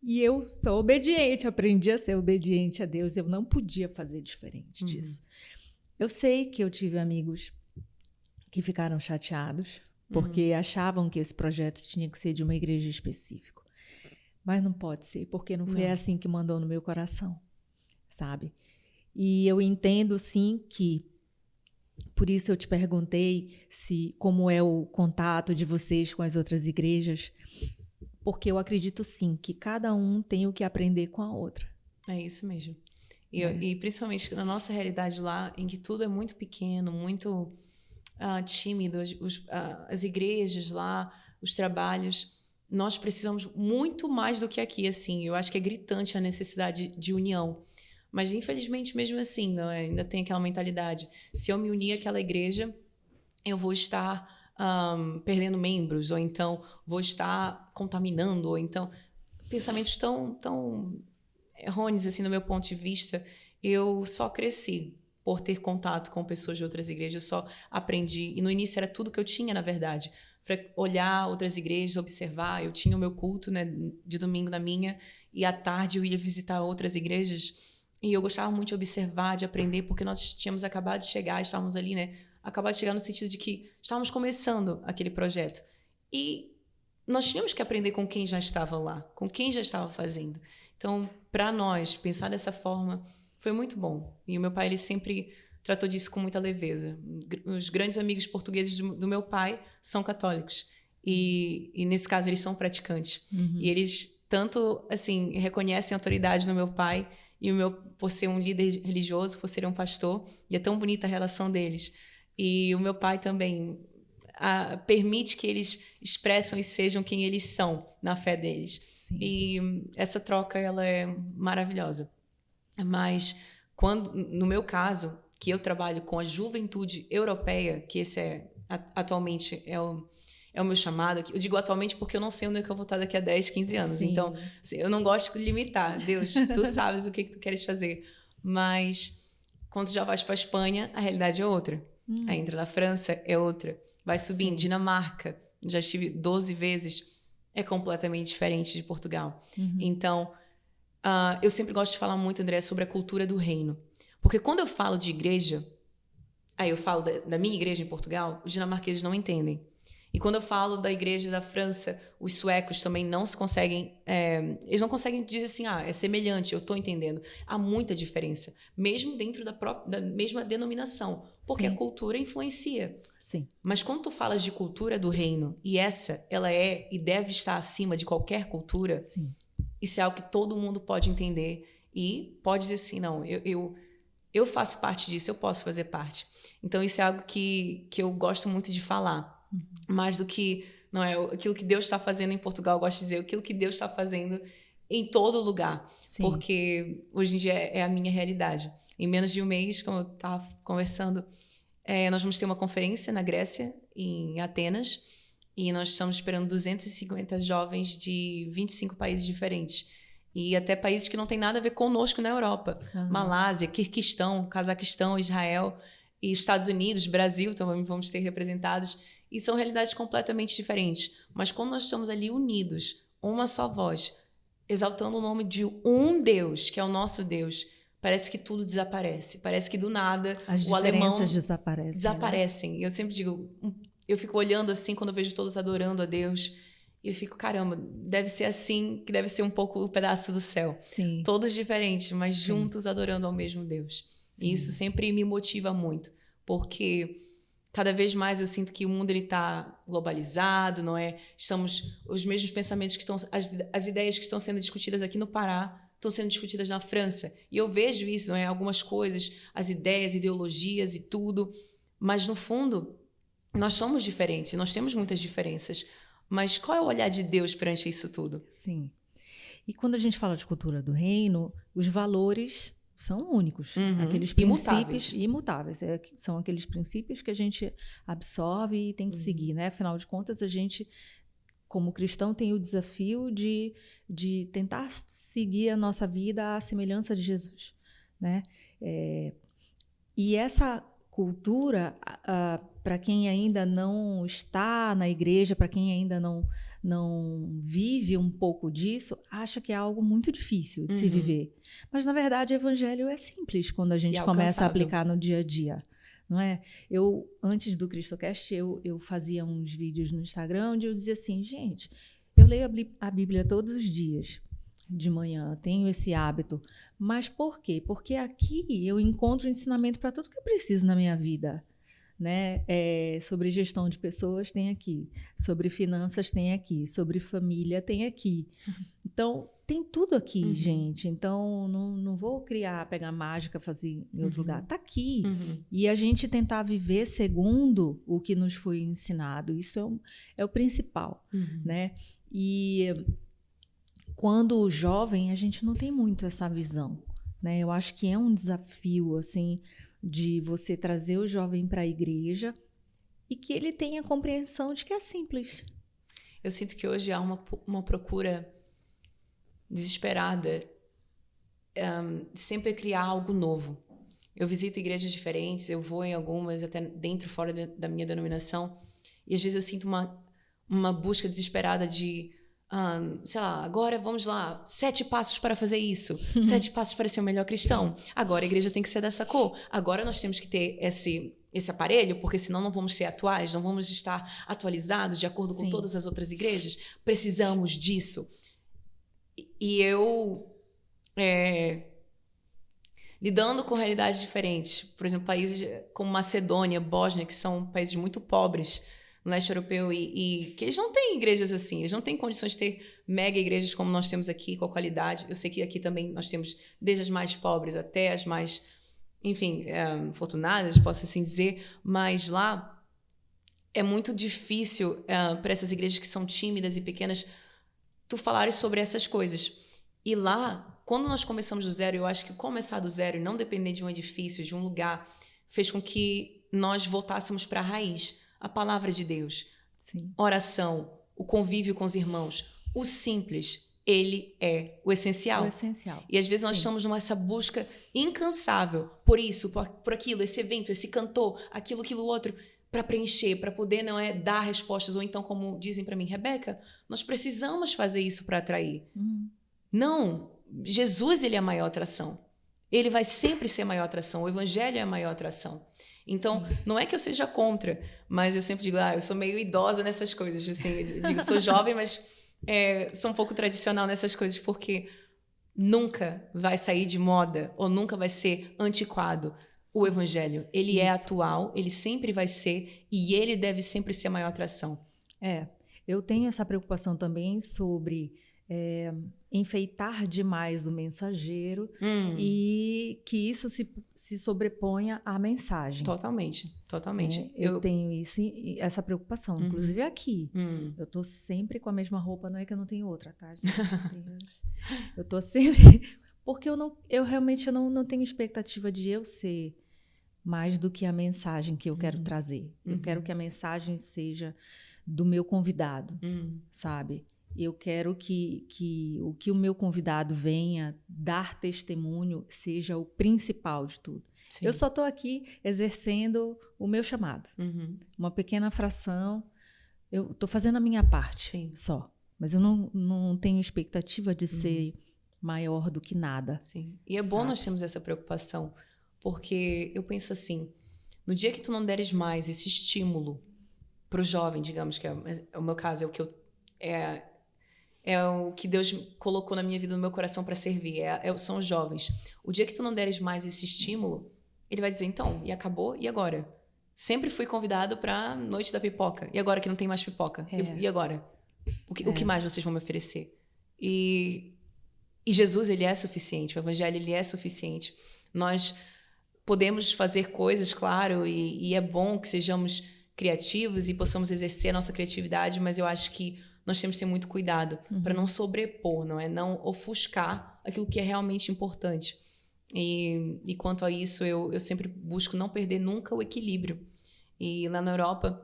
E eu sou obediente, aprendi a ser obediente a Deus. Eu não podia fazer diferente disso. Eu sei que eu tive amigos que ficaram chateados porque achavam que esse projeto tinha que ser de uma igreja específica. Mas não pode ser, porque não foi assim que mandou no meu coração, sabe? E eu entendo, sim, que... Por isso eu te perguntei como é o contato de vocês com as outras igrejas, porque eu acredito, sim, que cada um tem o que aprender com a outra. É isso mesmo. E principalmente na nossa realidade lá, em que tudo é muito pequeno, muito tímido, as igrejas lá, os trabalhos, nós precisamos muito mais do que aqui, assim. Eu acho que é gritante a necessidade de união. Mas, infelizmente, mesmo assim, ainda tem aquela mentalidade. Se eu me unir àquela igreja, eu vou estar perdendo membros, ou então vou estar contaminando, ou então... Pensamentos tão errôneos, assim, do meu ponto de vista. Eu só cresci por ter contato com pessoas de outras igrejas. Eu só aprendi. E no início era tudo que eu tinha, na verdade. Para olhar outras igrejas, observar. Eu tinha o meu culto, né, de domingo na minha, e à tarde eu ia visitar outras igrejas. E eu gostava muito de observar, de aprender, porque nós tínhamos acabado de chegar, estávamos ali, né? Acabado de chegar no sentido de que estávamos começando aquele projeto. E nós tínhamos que aprender com quem já estava lá, com quem já estava fazendo. Então, para nós, pensar dessa forma foi muito bom. E o meu pai, ele sempre tratou disso com muita leveza. Os grandes amigos portugueses do meu pai são católicos. E nesse caso, eles são praticantes. E eles tanto, assim, reconhecem a autoridade do meu pai, e por ser um líder religioso, por ser um pastor, e é tão bonita a relação deles. E o meu pai também permite que eles expressam e sejam quem eles são na fé deles. Sim. E essa troca, ela é maravilhosa. Mas, no meu caso, que eu trabalho com a juventude europeia, que esse atualmente é o meu chamado. Eu digo atualmente porque eu não sei onde é que eu vou estar daqui a 10, 15 anos. Sim. Então, assim, eu não gosto de limitar. Deus, tu sabes o que tu queres fazer. Mas, quando já vais para a Espanha, a realidade é outra. Aí entra na França, é outra. Vai subindo. Sim. Dinamarca, já estive 12 vezes, é completamente diferente de Portugal. Então, eu sempre gosto de falar muito, André, sobre a cultura do reino. Porque quando eu falo de igreja, aí eu falo da minha igreja em Portugal, os dinamarqueses não entendem. E quando eu falo da igreja da França, os suecos também não se conseguem... eles não conseguem dizer assim, é semelhante, eu estou entendendo. Há muita diferença, mesmo dentro da mesma denominação, porque Sim. a cultura influencia. Sim. Mas quando tu falas de cultura do reino, e ela é e deve estar acima de qualquer cultura, Sim. isso é algo que todo mundo pode entender e pode dizer assim, não, eu faço parte disso, eu posso fazer parte. Então, isso é algo que eu gosto muito de falar. Mais do que não é aquilo que Deus está fazendo em Portugal, eu gosto de dizer aquilo que Deus está fazendo em todo lugar. Sim. Porque hoje em dia é a minha realidade. Em menos de um mês, como eu estava conversando, nós vamos ter uma conferência na Grécia, em Atenas, e nós estamos esperando 250 jovens de 25 países diferentes. E até países que não tem nada a ver conosco na Europa. Malásia, Quirguistão, Cazaquistão, Israel, e Estados Unidos, Brasil também vamos ter representados. E são realidades completamente diferentes. Mas quando nós estamos ali unidos, uma só voz, exaltando o nome de um Deus, que é o nosso Deus, parece que tudo desaparece. Parece que do nada As o alemão diferenças desaparecem. desaparecem. Eu sempre digo, eu fico olhando assim quando eu vejo todos adorando a Deus, e eu fico, caramba, deve ser assim, que deve ser um pouco o pedaço do céu. Sim. Todos diferentes, mas juntos adorando ao mesmo Deus. Sim. E isso sempre me motiva muito, porque cada vez mais eu sinto que o mundo está globalizado, não é? Estamos, os mesmos pensamentos que estão, as ideias que estão sendo discutidas aqui no Pará estão sendo discutidas na França. E eu vejo isso, não é? Algumas coisas, as ideias, ideologias e tudo. Mas, no fundo, nós somos diferentes, nós temos muitas diferenças. Mas qual é o olhar de Deus perante isso tudo? Sim. E quando a gente fala de cultura do reino, os valores são únicos. Aqueles princípios imutáveis. São aqueles princípios que a gente absorve e tem que seguir, né? Afinal de contas, a gente, como cristão, tem o desafio de tentar seguir a nossa vida à semelhança de Jesus, né? E essa cultura, para quem ainda não está na igreja, para quem ainda não vive um pouco disso, acha que é algo muito difícil de se viver. Mas, na verdade, o evangelho é simples quando a gente começa a aplicar no dia a dia. Não é? Eu, antes do CristoCast, eu fazia uns vídeos no Instagram onde eu dizia assim, gente, eu leio a Bíblia todos os dias, de manhã, tenho esse hábito. Mas por quê? Porque aqui eu encontro ensinamento para tudo que eu preciso na minha vida. Né? Sobre gestão de pessoas tem aqui, sobre finanças tem aqui, sobre família tem aqui. Então, tem tudo aqui, gente. Então, não vou pegar mágica, fazer em outro lugar. Está aqui. E a gente tentar viver segundo o que nos foi ensinado. Isso é o principal. Né? E quando jovem, a gente não tem muito essa visão. Né? Eu acho que é um desafio, assim, de você trazer o jovem para a igreja e que ele tenha a compreensão de que é simples. Eu sinto que hoje há uma procura desesperada de sempre criar algo novo. Eu visito igrejas diferentes, eu vou em algumas, até dentro e fora da minha denominação, e às vezes eu sinto uma busca desesperada de sei lá, agora vamos lá, 7 passos para fazer isso, 7 passos para ser o melhor cristão, agora a igreja tem que ser dessa cor, agora nós temos que ter esse aparelho, porque senão não vamos ser atuais, não vamos estar atualizados de acordo com todas as outras igrejas, precisamos disso. E eu lidando com realidades diferentes, por exemplo, países como Macedônia, Bósnia, que são países muito pobres no leste europeu e que eles não têm igrejas assim, eles não têm condições de ter mega igrejas como nós temos aqui, com a qualidade. Eu sei que aqui também nós temos desde as mais pobres até as mais, enfim, fortunadas, posso assim dizer, mas lá é muito difícil para essas igrejas que são tímidas e pequenas tu falares sobre essas coisas. E lá, quando nós começamos do zero, eu acho que começar do zero e não depender de um edifício, de um lugar, fez com que nós voltássemos para a raiz. A palavra de Deus, oração, o convívio com os irmãos, o simples, ele é o essencial. O essencial. E às vezes nós estamos nessa busca incansável por isso, por aquilo, esse evento, esse cantor, aquilo outro, para preencher, para poder dar respostas. Ou então, como dizem para mim, Rebeca, nós precisamos fazer isso para atrair. Não, Jesus ele é a maior atração. Ele vai sempre ser a maior atração. O evangelho é a maior atração. Então, não é que eu seja contra, mas eu sempre digo, eu sou meio idosa nessas coisas. Assim, eu digo, sou jovem, mas sou um pouco tradicional nessas coisas, porque nunca vai sair de moda ou nunca vai ser antiquado o evangelho. Ele é atual, ele sempre vai ser e ele deve sempre ser a maior atração. Eu tenho essa preocupação também sobre enfeitar demais o mensageiro e que isso se sobreponha à mensagem. Totalmente. Eu tenho essa preocupação, inclusive aqui. Eu estou sempre com a mesma roupa, não é que eu não tenho outra, tá, gente? Eu estou sempre... Porque eu realmente não tenho expectativa de eu ser mais do que a mensagem que eu quero trazer. Eu quero que a mensagem seja do meu convidado, sabe? Eu quero que o meu convidado venha dar testemunho seja o principal de tudo. Eu só estou aqui exercendo o meu chamado. Uma pequena fração. Eu estou fazendo a minha parte só. mas eu não tenho expectativa de ser maior do que nada. Sim. E é bom nós termos essa preocupação, porque eu penso assim, no dia que tu não deres mais esse estímulo pro jovem, digamos, que é o meu caso, é o que é o que Deus colocou na minha vida, no meu coração para servir, são os jovens. O dia que tu não deres mais esse estímulo, ele vai dizer, então, e acabou, e agora? Sempre fui convidado para noite da pipoca, e agora que não tem mais pipoca? E agora? O que mais vocês vão me oferecer? E Jesus, ele é suficiente, o evangelho, ele é suficiente. Nós podemos fazer coisas, claro, e é bom que sejamos criativos e possamos exercer a nossa criatividade, mas eu acho que nós temos que ter muito cuidado para não sobrepor, não ofuscar aquilo que é realmente importante. E quanto a isso, eu sempre busco não perder nunca o equilíbrio. E lá na Europa,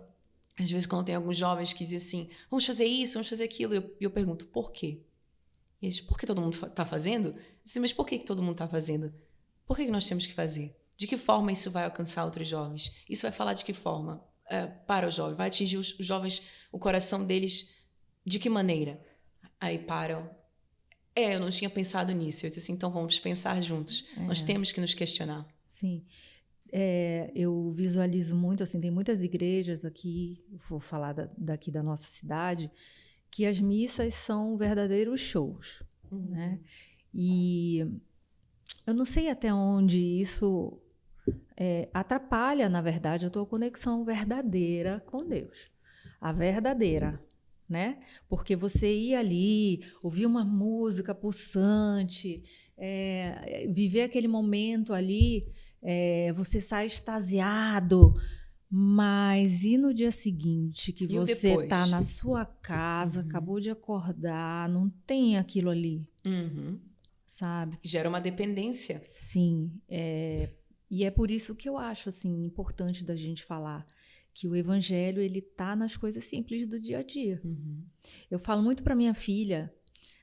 às vezes quando tem alguns jovens que dizem assim, vamos fazer isso, vamos fazer aquilo, e eu pergunto, por quê? E eles, por que todo mundo está fazendo? Eu disse, mas por que todo mundo está fazendo? Por que nós temos que fazer? De que forma isso vai alcançar outros jovens? Isso vai falar de que forma para os jovens? Vai atingir os jovens, o coração deles de que maneira? Aí param. Eu não tinha pensado nisso. Eu disse assim, então vamos pensar juntos. Nós temos que nos questionar. Sim. Eu visualizo muito, assim, tem muitas igrejas aqui, vou falar daqui da nossa cidade, que as missas são verdadeiros shows, né? E eu não sei até onde isso atrapalha, na verdade, a tua conexão verdadeira com Deus. A verdadeira, né? Porque você ir ali, ouvir uma música pulsante, viver aquele momento ali, você sai extasiado, mas e no dia seguinte, que você está na sua casa, acabou de acordar, não tem aquilo ali, sabe? Gera uma dependência. Sim, e é por isso que eu acho assim, importante da gente falar que o evangelho ele tá nas coisas simples do dia a dia. Eu falo muito para minha filha,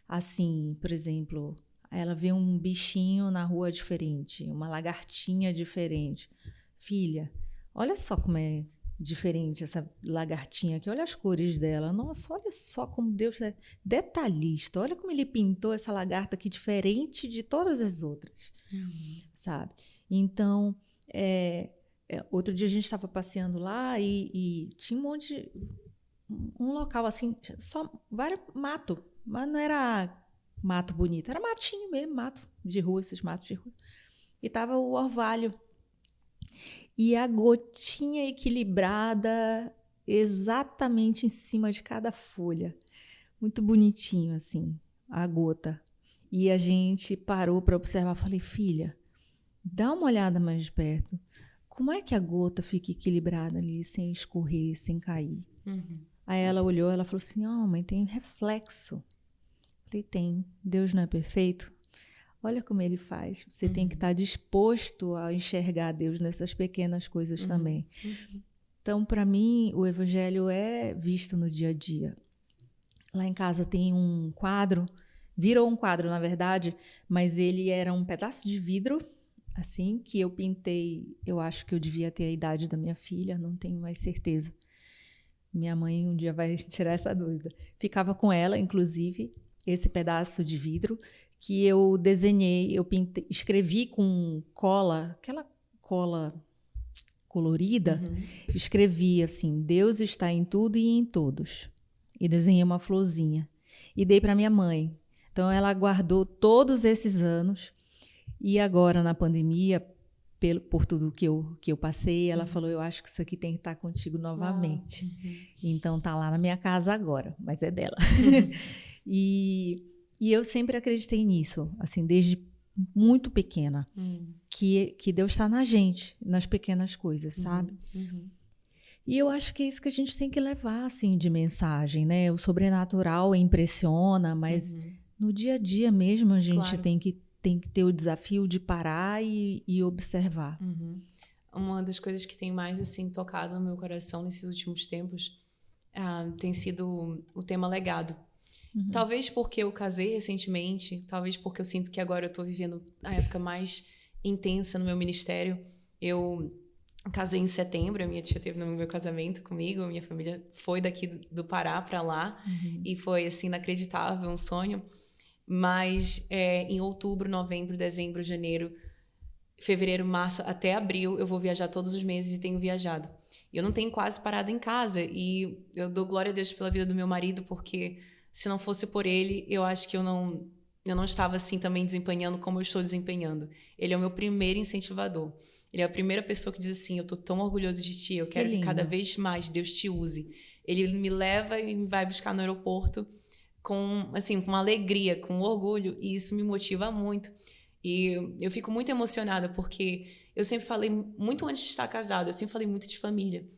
assim, por exemplo, ela vê um bichinho na rua diferente, uma lagartinha diferente. Filha, olha só como é diferente essa lagartinha aqui, olha as cores dela. Nossa, olha só como Deus é detalhista. Olha como ele pintou essa lagarta aqui diferente de todas as outras, sabe? Então, outro dia a gente estava passeando lá e tinha um local assim, só vários mato, mas não era mato bonito, era matinho mesmo, mato de rua, esses matos de rua. E tava o orvalho. E a gotinha equilibrada exatamente em cima de cada folha. Muito bonitinho, assim, a gota. E a gente parou para observar. Falei, filha, dá uma olhada mais de perto. Como é que a gota fica equilibrada ali, sem escorrer, sem cair? Aí ela olhou, ela falou assim, mãe, tem reflexo. Falei, tem. Deus não é perfeito? Olha como ele faz. Você tem que estar disposto a enxergar Deus nessas pequenas coisas também. Então, para mim, o evangelho é visto no dia a dia. Lá em casa tem um quadro, virou um quadro, na verdade, mas ele era um pedaço de vidro, assim, que eu pintei. Eu acho que eu devia ter a idade da minha filha, não tenho mais certeza. Minha mãe um dia vai tirar essa dúvida. Ficava com ela, inclusive, esse pedaço de vidro, que eu desenhei, eu pintei, escrevi com cola, aquela cola colorida, escrevi assim, Deus está em tudo e em todos. E desenhei uma florzinha. E dei para minha mãe. Então, ela guardou todos esses anos. E agora, na pandemia, por tudo que eu passei, ela falou, eu acho que isso aqui tem que estar contigo novamente. Então, tá lá na minha casa agora, mas é dela. E eu sempre acreditei nisso, assim, desde muito pequena, que Deus está na gente, nas pequenas coisas, sabe? E eu acho que é isso que a gente tem que levar, assim, de mensagem, né? O sobrenatural impressiona, mas no dia a dia mesmo a gente tem que ter o desafio de parar e observar. Uma das coisas que tem mais, assim, tocado no meu coração nesses últimos tempos tem sido o tema legado. Talvez porque eu casei recentemente, talvez porque eu sinto que agora eu estou vivendo a época mais intensa no meu ministério. Eu casei em setembro, a minha tia esteve no meu casamento comigo, a minha família foi daqui do Pará para lá, e foi, assim, inacreditável, um sonho. Mas em outubro, novembro, dezembro, janeiro, fevereiro, março, até abril, eu vou viajar todos os meses e tenho viajado. Eu não tenho quase parado em casa, e eu dou glória a Deus pela vida do meu marido, porque se não fosse por ele, eu acho que eu não estava assim também desempenhando como eu estou desempenhando. Ele é o meu primeiro incentivador. Ele é a primeira pessoa que diz assim, eu tô tão orgulhoso de ti, eu quero que cada vez mais Deus te use. Ele me leva e me vai buscar no aeroporto com uma alegria, com orgulho, e isso me motiva muito. E eu fico muito emocionada porque eu sempre falei, muito antes de estar casada, eu sempre falei muito de família.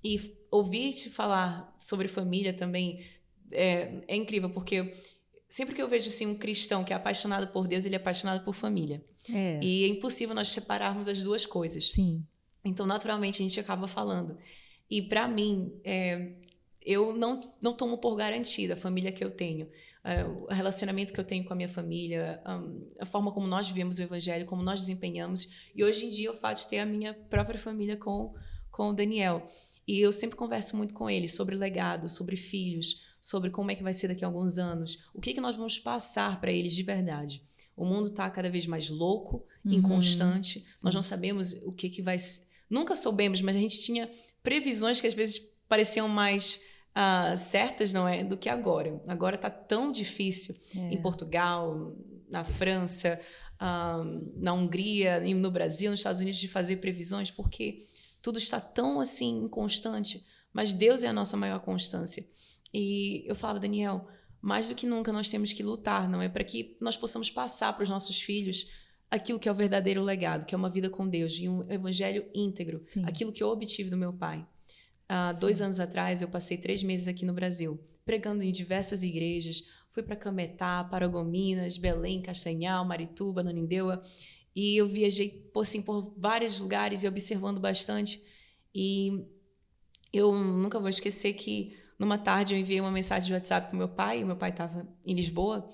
E ouvir te falar sobre família também é incrível, porque sempre que eu vejo assim, um cristão que é apaixonado por Deus, ele é apaixonado por família. E é impossível nós separarmos as duas coisas. Sim. Então, naturalmente, a gente acaba falando. E para mim, eu não tomo por garantida a família que eu tenho, o relacionamento que eu tenho com a minha família, a forma como nós vivemos o evangelho, como nós desempenhamos. E hoje em dia, o fato de ter a minha própria família com o Daniel. E eu sempre converso muito com ele sobre legado, sobre filhos, sobre como é que vai ser daqui a alguns anos, o que nós vamos passar para eles de verdade. O mundo está cada vez mais louco, inconstante. Sim. Nós não sabemos o que vai ser. Nunca soubemos, mas a gente tinha previsões que às vezes pareciam mais certas, não é, do que agora. Agora está tão difícil em Portugal, na França, na Hungria, no Brasil, nos Estados Unidos, de fazer previsões, porque tudo está tão assim inconstante. Mas Deus é a nossa maior constância. E eu falava, Daniel, mais do que nunca nós temos que lutar, não é? Para que nós possamos passar para os nossos filhos aquilo que é o verdadeiro legado, que é uma vida com Deus e um evangelho íntegro. Sim. Aquilo que eu obtive do meu pai. 2 anos atrás, eu passei 3 meses aqui no Brasil, pregando em diversas igrejas. Fui para Cametá, Paragominas, Belém, Castanhal, Marituba, Nanindeua. E eu viajei por vários lugares e observando bastante. E eu nunca vou esquecer que numa tarde eu enviei uma mensagem de WhatsApp para o meu pai. O meu pai estava em Lisboa.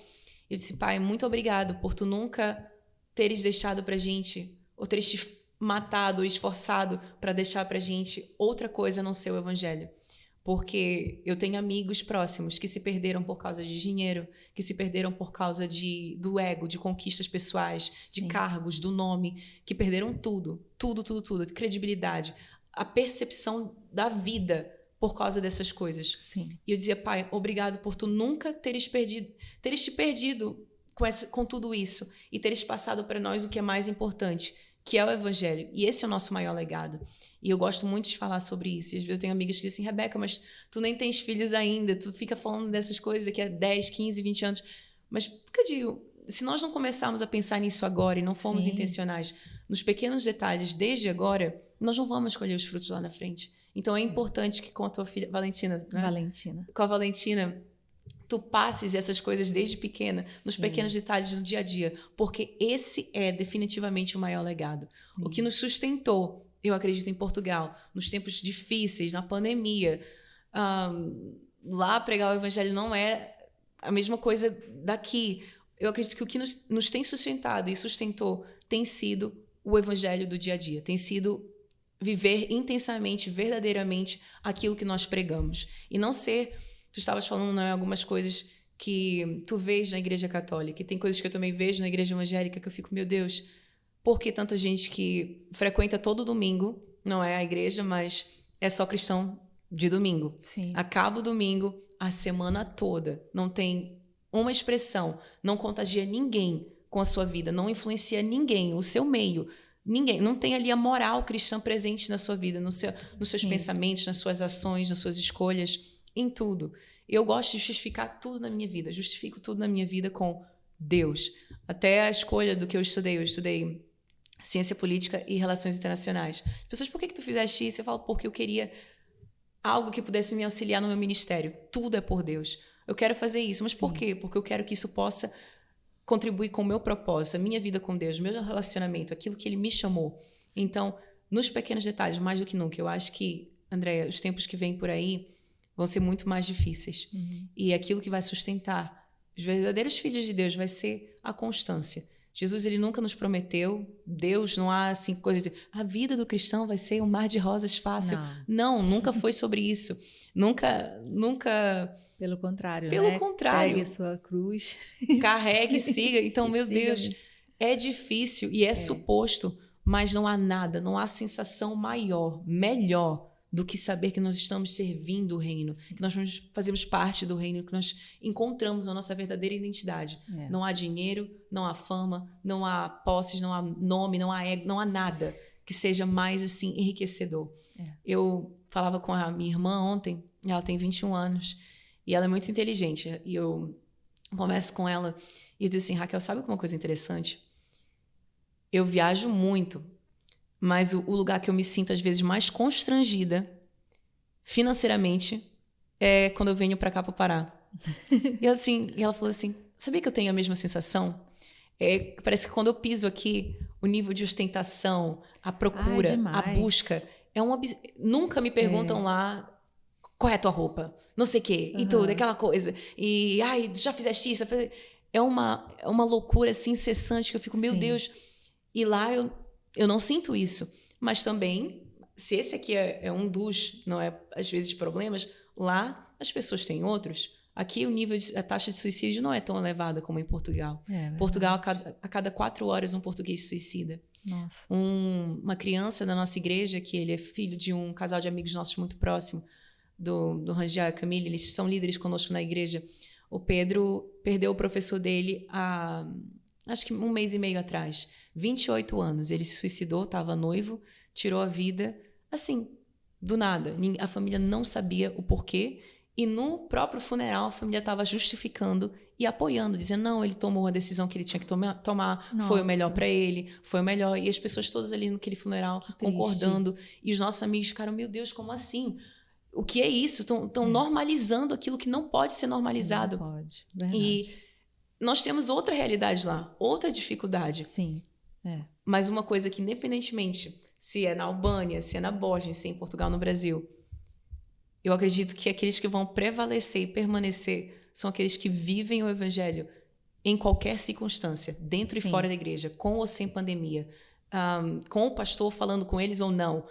Eu disse, pai, muito obrigado por tu nunca teres deixado para a gente, ou teres te matado, esforçado para deixar para a gente outra coisa a não ser o evangelho. Porque eu tenho amigos próximos que se perderam por causa de dinheiro, que se perderam por causa do ego, de conquistas pessoais, Sim. de cargos, do nome, que perderam tudo, de credibilidade, a percepção da vida por causa dessas coisas. Sim. E eu dizia, pai, obrigado por tu nunca teres te perdido com tudo isso e teres passado para nós o que é mais importante, que é o evangelho. E esse é o nosso maior legado. E eu gosto muito de falar sobre isso. E às vezes eu tenho amigas que dizem, Rebeca, mas tu nem tens filhos ainda, tu fica falando dessas coisas daqui a 10, 15, 20 anos. Mas, porque eu digo, se nós não começarmos a pensar nisso agora e não formos Sim. intencionais nos pequenos detalhes desde agora, nós não vamos colher os frutos lá na frente. Então é importante que com a tua filha, Valentina, né? Com a Valentina, tu passes essas coisas desde pequena, nos Sim. pequenos detalhes do dia a dia, porque esse é definitivamente o maior legado. Sim. O que nos sustentou, eu acredito, em Portugal, nos tempos difíceis, na pandemia, lá pregar o evangelho não é a mesma coisa daqui. Eu acredito que o que nos tem sustentado e sustentou tem sido o evangelho do dia a dia, tem sido viver intensamente, verdadeiramente aquilo que nós pregamos. E não ser... Tu estavas falando, não é, algumas coisas que tu vês na igreja católica, e tem coisas que eu também vejo na igreja evangélica que eu fico, meu Deus, por que tanta gente que frequenta todo domingo, não é a igreja, mas é só cristão de domingo. Sim. Acaba o domingo, a semana toda, não tem uma expressão, não contagia ninguém com a sua vida, não influencia ninguém, o seu meio, ninguém, não tem ali a moral cristã presente na sua vida, nos seus Sim. pensamentos, nas suas ações, nas suas escolhas, em tudo. Eu gosto de justificar tudo na minha vida. Justifico tudo na minha vida com Deus. Até a escolha do que eu estudei. Eu estudei ciência política e relações internacionais. As pessoas, por que tu fizeste isso? Eu falo, porque eu queria algo que pudesse me auxiliar no meu ministério. Tudo é por Deus. Eu quero fazer isso. Mas Sim. por quê? Porque eu quero que isso possa contribuir com o meu propósito, a minha vida com Deus, o meu relacionamento, aquilo que Ele me chamou. Sim. Então, nos pequenos detalhes, mais do que nunca, eu acho que, Andréia, os tempos que vêm por aí vão ser muito mais difíceis. Uhum. E aquilo que vai sustentar os verdadeiros filhos de Deus vai ser a constância. Jesus, ele nunca nos prometeu. Deus, não há assim coisas de a vida do cristão vai ser um mar de rosas fácil. Não, nunca foi sobre isso. Nunca. Pelo contrário, Pelo né? contrário. Pegue sua cruz. Carregue e siga. Então, meu Deus, é difícil e é suposto, mas não há nada, não há sensação maior, melhor do que saber que nós estamos servindo o reino, que nós fazemos parte do reino, que nós encontramos a nossa verdadeira identidade. Não há dinheiro, não há fama, não há posses, não há nome, não há ego, não há nada que seja mais assim enriquecedor. Eu falava com a minha irmã ontem, ela tem 21 anos, e ela é muito inteligente, e eu converso com ela e eu disse assim, Raquel, sabe uma coisa interessante? Eu viajo muito, mas o lugar que eu me sinto às vezes mais constrangida financeiramente é quando eu venho para cá, para o Pará. E ela falou assim, sabia que eu tenho a mesma sensação? Parece que quando eu piso aqui, o nível de ostentação, a procura, a busca, nunca me perguntam lá qual é a tua roupa, não sei o quê, e tudo, aquela coisa. E, já fizeste isso? É uma loucura assim, incessante que eu fico, meu Deus. E lá eu não sinto isso. Mas também, se esse aqui é um dos, não é, às vezes, problemas, lá as pessoas têm outros. Aqui a taxa de suicídio não é tão elevada como em Portugal. Em Portugal, a cada 4 horas um português se suicida. Nossa. Uma criança da nossa igreja, que ele é filho de um casal de amigos nossos muito próximo, do Rangel e a Camille, eles são líderes conosco na igreja. O Pedro perdeu o professor dele há, acho que 1 mês e meio atrás. 28 anos. Ele se suicidou, estava noivo, tirou a vida, assim, do nada. A família não sabia o porquê. E no próprio funeral, a família estava justificando e apoiando, dizendo, não, ele tomou a decisão que ele tinha que tomar, foi o melhor para ele, foi o melhor. E as pessoas todas ali naquele funeral concordando. E os nossos amigos ficaram, meu Deus, como assim? O que é isso? Estão normalizando aquilo que não pode ser normalizado. Não pode, verdade. E nós temos outra realidade lá, outra dificuldade. Sim. Mas uma coisa que, independentemente se é na Albânia, se é na Bósnia, se é em Portugal, no Brasil, eu acredito que aqueles que vão prevalecer e permanecer são aqueles que vivem o evangelho em qualquer circunstância, dentro e fora da igreja, com ou sem pandemia, com o pastor falando com eles ou não,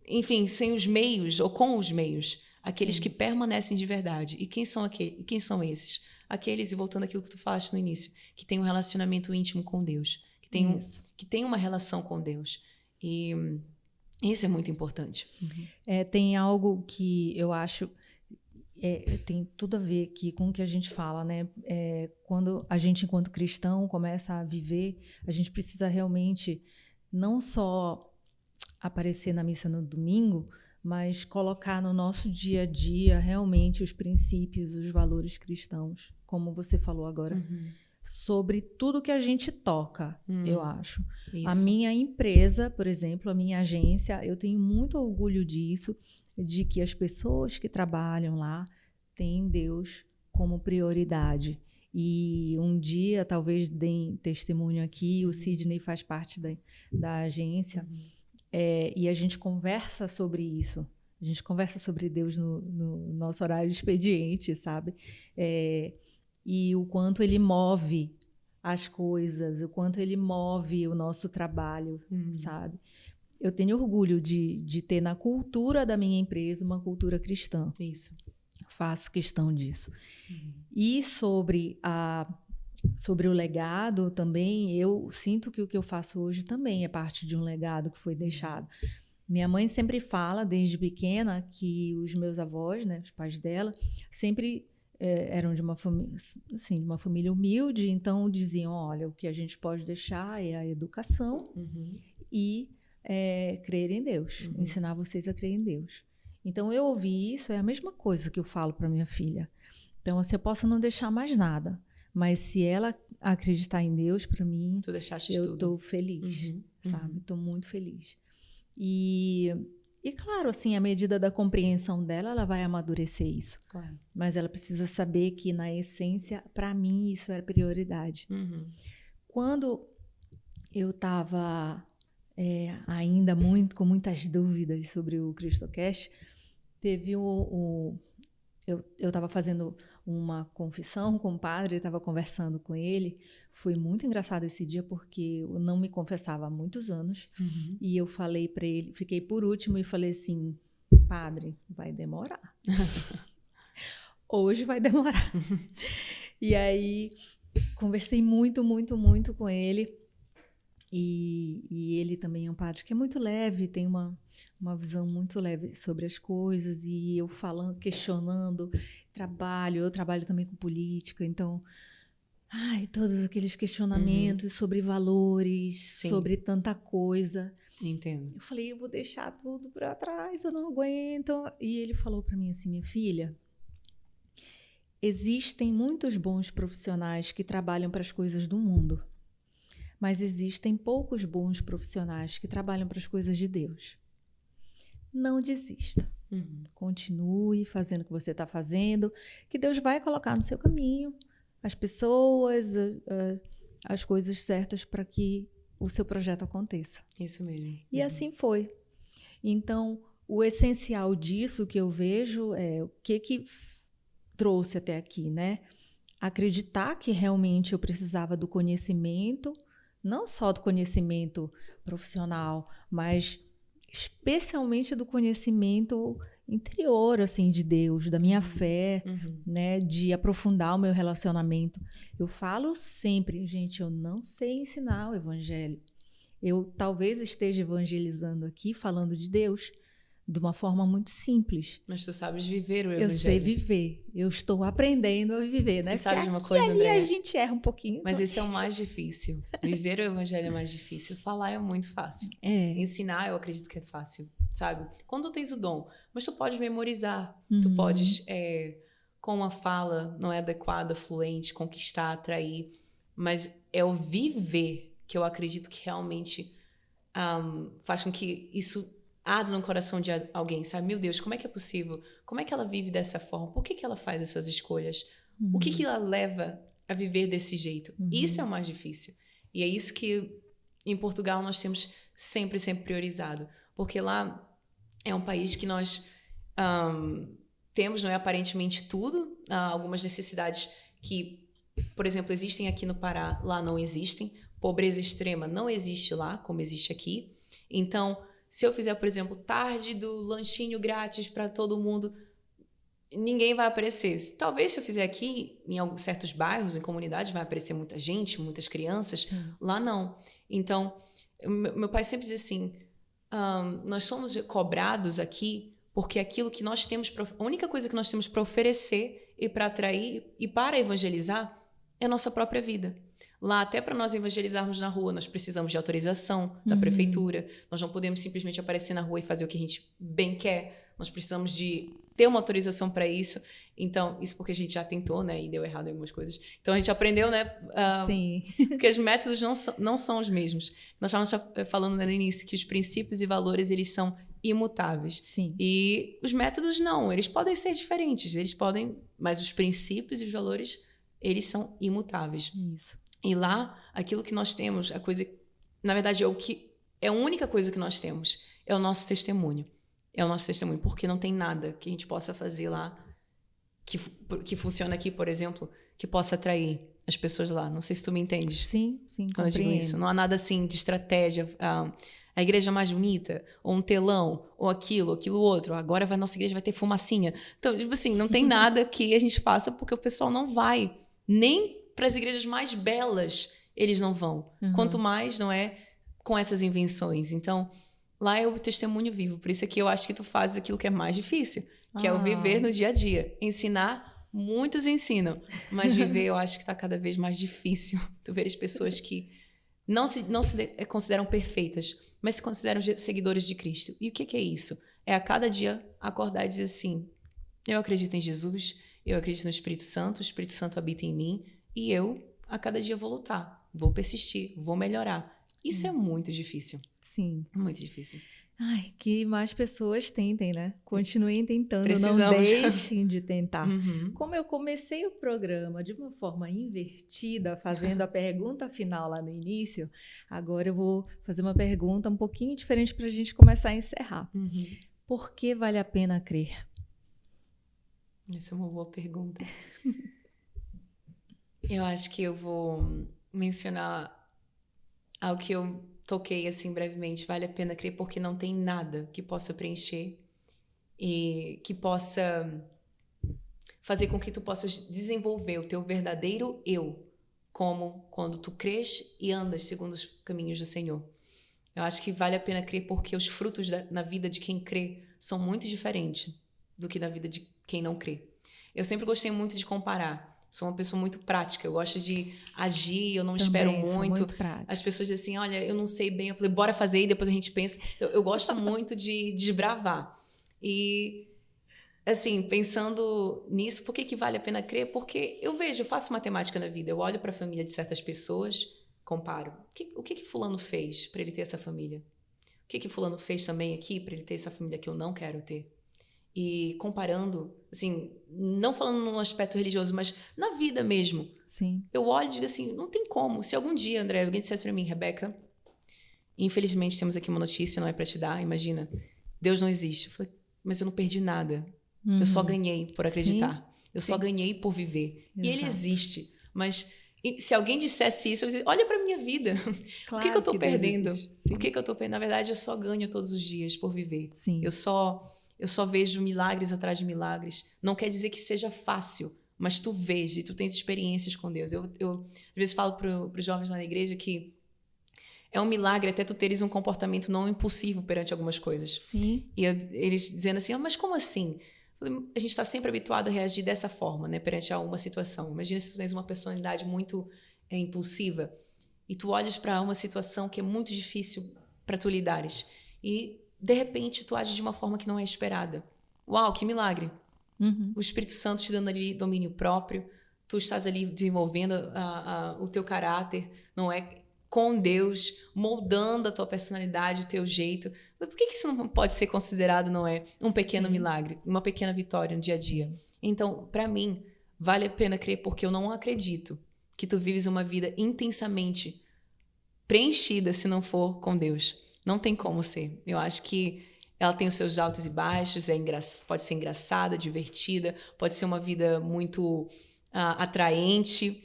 enfim, sem os meios ou com os meios, aqueles que permanecem de verdade. E quem são esses? Aqueles, e voltando àquilo que tu falaste no início, que tem um relacionamento íntimo com Deus, que tem uma relação com Deus. E isso é muito importante. Tem algo que eu acho tem tudo a ver aqui com o que a gente fala, né? Quando a gente, enquanto cristão, começa a viver, a gente precisa realmente não só aparecer na missa no domingo, mas colocar no nosso dia a dia realmente os princípios, os valores cristãos, como você falou agora, sobre tudo que a gente toca, eu acho. Isso. A minha empresa, por exemplo, a minha agência, eu tenho muito orgulho disso, de que as pessoas que trabalham lá têm Deus como prioridade. E um dia, talvez deem testemunho aqui, o Sidney faz parte da agência, e a gente conversa sobre isso. A gente conversa sobre Deus no nosso horário de expediente, sabe? E o quanto ele move as coisas, o quanto ele move o nosso trabalho, sabe? Eu tenho orgulho de ter na cultura da minha empresa uma cultura cristã. Isso. Faço questão disso. E sobre o legado também, eu sinto que o que eu faço hoje também é parte de um legado que foi deixado. Minha mãe sempre fala, desde pequena, que os meus avós, né, os pais dela, sempre eram de uma família humilde, então diziam, olha, o que a gente pode deixar é a educação e crer em Deus, ensinar vocês a crer em Deus. Então, eu ouvi isso, é a mesma coisa que eu falo para minha filha. Então, assim, eu posso não deixar mais nada, mas se ela acreditar em Deus, para mim, eu estou feliz, sabe? Estou muito feliz. E claro, assim, à medida da compreensão dela, ela vai amadurecer isso. Claro. Mas ela precisa saber que, na essência, para mim, isso era prioridade. Quando eu estava ainda com muitas dúvidas sobre o CristoCast, teve eu estava fazendo uma confissão com o padre, estava conversando com ele. Foi muito engraçado esse dia, porque eu não me confessava há muitos anos. E eu falei para ele, fiquei por último e falei assim, padre, vai demorar. Hoje vai demorar. E aí, conversei muito, muito, muito com ele. E ele também é um padre que é muito leve, tem uma visão muito leve sobre as coisas, e eu falando, questionando, eu trabalho também com política, então, todos aqueles questionamentos sobre valores, Sim. sobre tanta coisa. Entendo. Eu falei, eu vou deixar tudo para trás, eu não aguento. E ele falou para mim assim, minha filha, existem muitos bons profissionais que trabalham para as coisas do mundo. Mas existem poucos bons profissionais que trabalham para as coisas de Deus. Não desista. Continue fazendo o que você está fazendo, que Deus vai colocar no seu caminho as pessoas, as coisas certas para que o seu projeto aconteça. Isso mesmo. E assim foi. Então, o essencial disso que eu vejo é o que trouxe até aqui, né? Acreditar que realmente eu precisava do conhecimento, não só do conhecimento profissional, mas especialmente do conhecimento interior, assim, de Deus, da minha fé, né, de aprofundar o meu relacionamento. Eu falo sempre, gente, eu não sei ensinar o evangelho. Eu talvez esteja evangelizando aqui, falando de Deus, de uma forma muito simples. Mas tu sabes viver o evangelho. Eu sei viver. Eu estou aprendendo a viver, né? E sabe de uma Porque coisa, ali Andréia? a gente erra um pouquinho. Mas esse é o mais difícil. Viver o evangelho é mais difícil. Falar é muito fácil. Ensinar, eu acredito que é fácil, sabe? Quando tu tens o dom, mas tu podes memorizar. Tu podes, com uma fala não é adequada, fluente, conquistar, atrair. Mas é o viver que eu acredito que realmente faz com que isso arde no coração de alguém, sabe? Meu Deus, como é que é possível? Como é que ela vive dessa forma? Por que ela faz essas escolhas? O que ela leva a viver desse jeito? Isso é o mais difícil. E é isso que em Portugal nós temos sempre priorizado. Porque lá é um país que nós temos, não é aparentemente tudo, algumas necessidades que, por exemplo, existem aqui no Pará, lá não existem. Pobreza extrema não existe lá, como existe aqui. Então, se eu fizer, por exemplo, tarde do lanchinho grátis para todo mundo, ninguém vai aparecer. Talvez se eu fizer aqui, em alguns certos bairros, em comunidades, vai aparecer muita gente, muitas crianças. Sim. Lá não. Então, meu pai sempre diz assim, nós somos cobrados aqui porque aquilo que nós temos, a única coisa que nós temos para oferecer e para atrair e para evangelizar é a nossa própria vida. Lá, até para nós evangelizarmos na rua, nós precisamos de autorização da prefeitura. Nós não podemos simplesmente aparecer na rua e fazer o que a gente bem quer. Nós precisamos de ter uma autorização para isso. Então, isso porque a gente já tentou, né? E deu errado em algumas coisas. Então, a gente aprendeu, né? Sim. Porque os métodos não são os mesmos. Nós estávamos falando no início que os princípios e valores, eles são imutáveis. Sim. E os métodos não. Eles podem ser diferentes. Mas os princípios e os valores, eles são imutáveis. Isso. E lá, aquilo que nós temos, na verdade, é a única coisa que nós temos, é o nosso testemunho. É o nosso testemunho, porque não tem nada que a gente possa fazer lá que funciona aqui, por exemplo, que possa atrair as pessoas lá. Não sei se tu me entendes. Sim, quando eu digo isso. Não há nada assim de estratégia, a igreja mais bonita, ou um telão, ou aquilo outro. Agora a nossa igreja vai ter fumacinha. Então, tipo assim, não tem nada que a gente faça porque o pessoal não vai. Nem para as igrejas mais belas, eles não vão. Quanto mais, não é, com essas invenções. Então, lá é o testemunho vivo. Por isso é que eu acho que tu fazes aquilo que é mais difícil, que é o viver no dia a dia. Ensinar, muitos ensinam. Mas viver, eu acho que está cada vez mais difícil. Tu ver as pessoas que não se consideram perfeitas, mas se consideram seguidores de Cristo. E o que é isso? É a cada dia acordar e dizer assim, eu acredito em Jesus, eu acredito no Espírito Santo, o Espírito Santo habita em mim, e eu, a cada dia, vou lutar, vou persistir, vou melhorar. Isso é muito difícil. Sim. Muito difícil. Ai, que mais pessoas tentem, né? Continuem tentando, Precisamos. Não deixem de tentar. Como eu comecei o programa de uma forma invertida, fazendo a pergunta final lá no início, agora eu vou fazer uma pergunta um pouquinho diferente para a gente começar a encerrar. Por que vale a pena crer? Essa é uma boa pergunta. Eu acho que eu vou mencionar algo que eu toquei assim brevemente. Vale a pena crer porque não tem nada que possa preencher e que possa fazer com que tu possas desenvolver o teu verdadeiro eu, como quando tu crês e andas segundo os caminhos do Senhor. Eu acho que vale a pena crer porque os frutos na vida de quem crê são muito diferentes do que na vida de quem não crê. Eu sempre gostei muito de comparar. Sou uma pessoa muito prática. Eu gosto de agir, eu não espero muito. As pessoas dizem assim, olha, eu não sei bem. Eu falei, bora fazer e depois a gente pensa. Então, eu gosto muito de desbravar. E, assim, pensando nisso, por que vale a pena crer? Porque eu vejo, eu faço matemática na vida. Eu olho para a família de certas pessoas, comparo. O que fulano fez para ele ter essa família? O que fulano fez também aqui para ele ter essa família que eu não quero ter? E comparando, assim, não falando num aspecto religioso, mas na vida mesmo. Sim. Eu olho e digo assim, não tem como. Se algum dia, André, alguém dissesse pra mim, Rebeca, infelizmente temos aqui uma notícia, não é pra te dar, imagina, Deus não existe. Eu falei, mas eu não perdi nada. Eu só ganhei por acreditar. Sim. Eu só ganhei por viver. Exato. E ele existe. Mas se alguém dissesse isso, eu dizia, olha pra minha vida. Claro, o que eu tô perdendo? O que eu tô perdendo? Na verdade, eu só ganho todos os dias por viver. Sim. Eu só vejo milagres atrás de milagres. Não quer dizer que seja fácil, mas tu vês e tu tens experiências com Deus. Eu às vezes falo para os jovens lá na igreja que é um milagre até tu teres um comportamento não impulsivo perante algumas coisas. Sim. E eles dizendo assim, mas como assim? A gente está sempre habituado a reagir dessa forma, né, perante a uma situação. Imagina se tu tens uma personalidade muito impulsiva e tu olhas para uma situação que é muito difícil para tu lidares e de repente, tu ages de uma forma que não é esperada. Uau, que milagre. Uhum. O Espírito Santo te dando ali domínio próprio. Tu estás ali desenvolvendo o teu caráter, não é? Com Deus, moldando a tua personalidade, o teu jeito. Por que isso não pode ser considerado, não é? Um pequeno milagre, uma pequena vitória no dia a dia. Então, para mim, vale a pena crer porque eu não acredito que tu vives uma vida intensamente preenchida se não for com Deus. Não tem como ser. Eu acho que ela tem os seus altos e baixos, pode ser engraçada, divertida, pode ser uma vida muito atraente,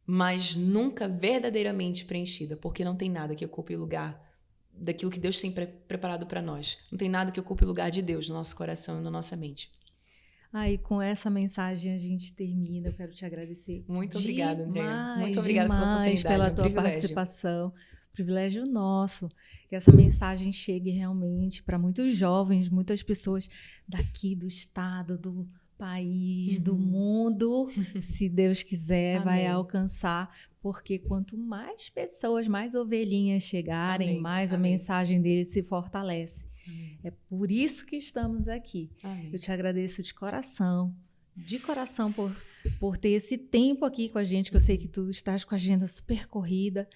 mas nunca verdadeiramente preenchida, porque não tem nada que ocupe o lugar daquilo que Deus tem preparado para nós. Não tem nada que ocupe o lugar de Deus no nosso coração e na nossa mente. E com essa mensagem a gente termina. Eu quero te agradecer. Muito obrigada, André. Muito obrigada pela oportunidade, pela tua participação. Privilégio nosso, que essa mensagem chegue realmente para muitos jovens, muitas pessoas daqui do estado, do país, do mundo, se Deus quiser, Amém. vai alcançar, porque quanto mais pessoas, mais ovelhinhas chegarem, Amém. mais Amém. A mensagem dele se fortalece. Amém. É por isso que estamos aqui. Amém. Eu te agradeço de coração por ter esse tempo aqui com a gente, que eu sei que tu estás com a agenda super corrida.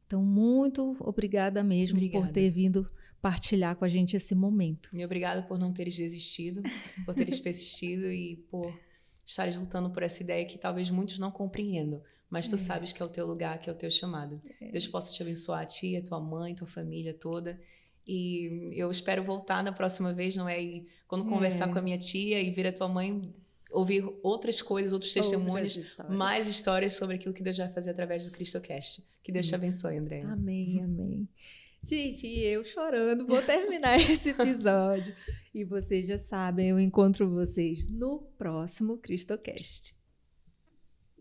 Então, muito obrigada mesmo por ter vindo partilhar com a gente esse momento. E obrigada por não teres desistido, por teres persistido e por estares lutando por essa ideia que talvez muitos não compreendam, mas tu sabes que é o teu lugar, que é o teu chamado. Deus possa te abençoar, a ti, a tua mãe, tua família toda. E eu espero voltar na próxima vez, não é? E quando conversar com a minha tia e ver a tua mãe, ouvir outras coisas, outros testemunhos, mais histórias sobre aquilo que Deus vai fazer através do CristoCast. Que Deus te abençoe, Andréia. Amém, amém. Gente, eu chorando, vou terminar esse episódio. E vocês já sabem, eu encontro vocês no próximo CristoCast.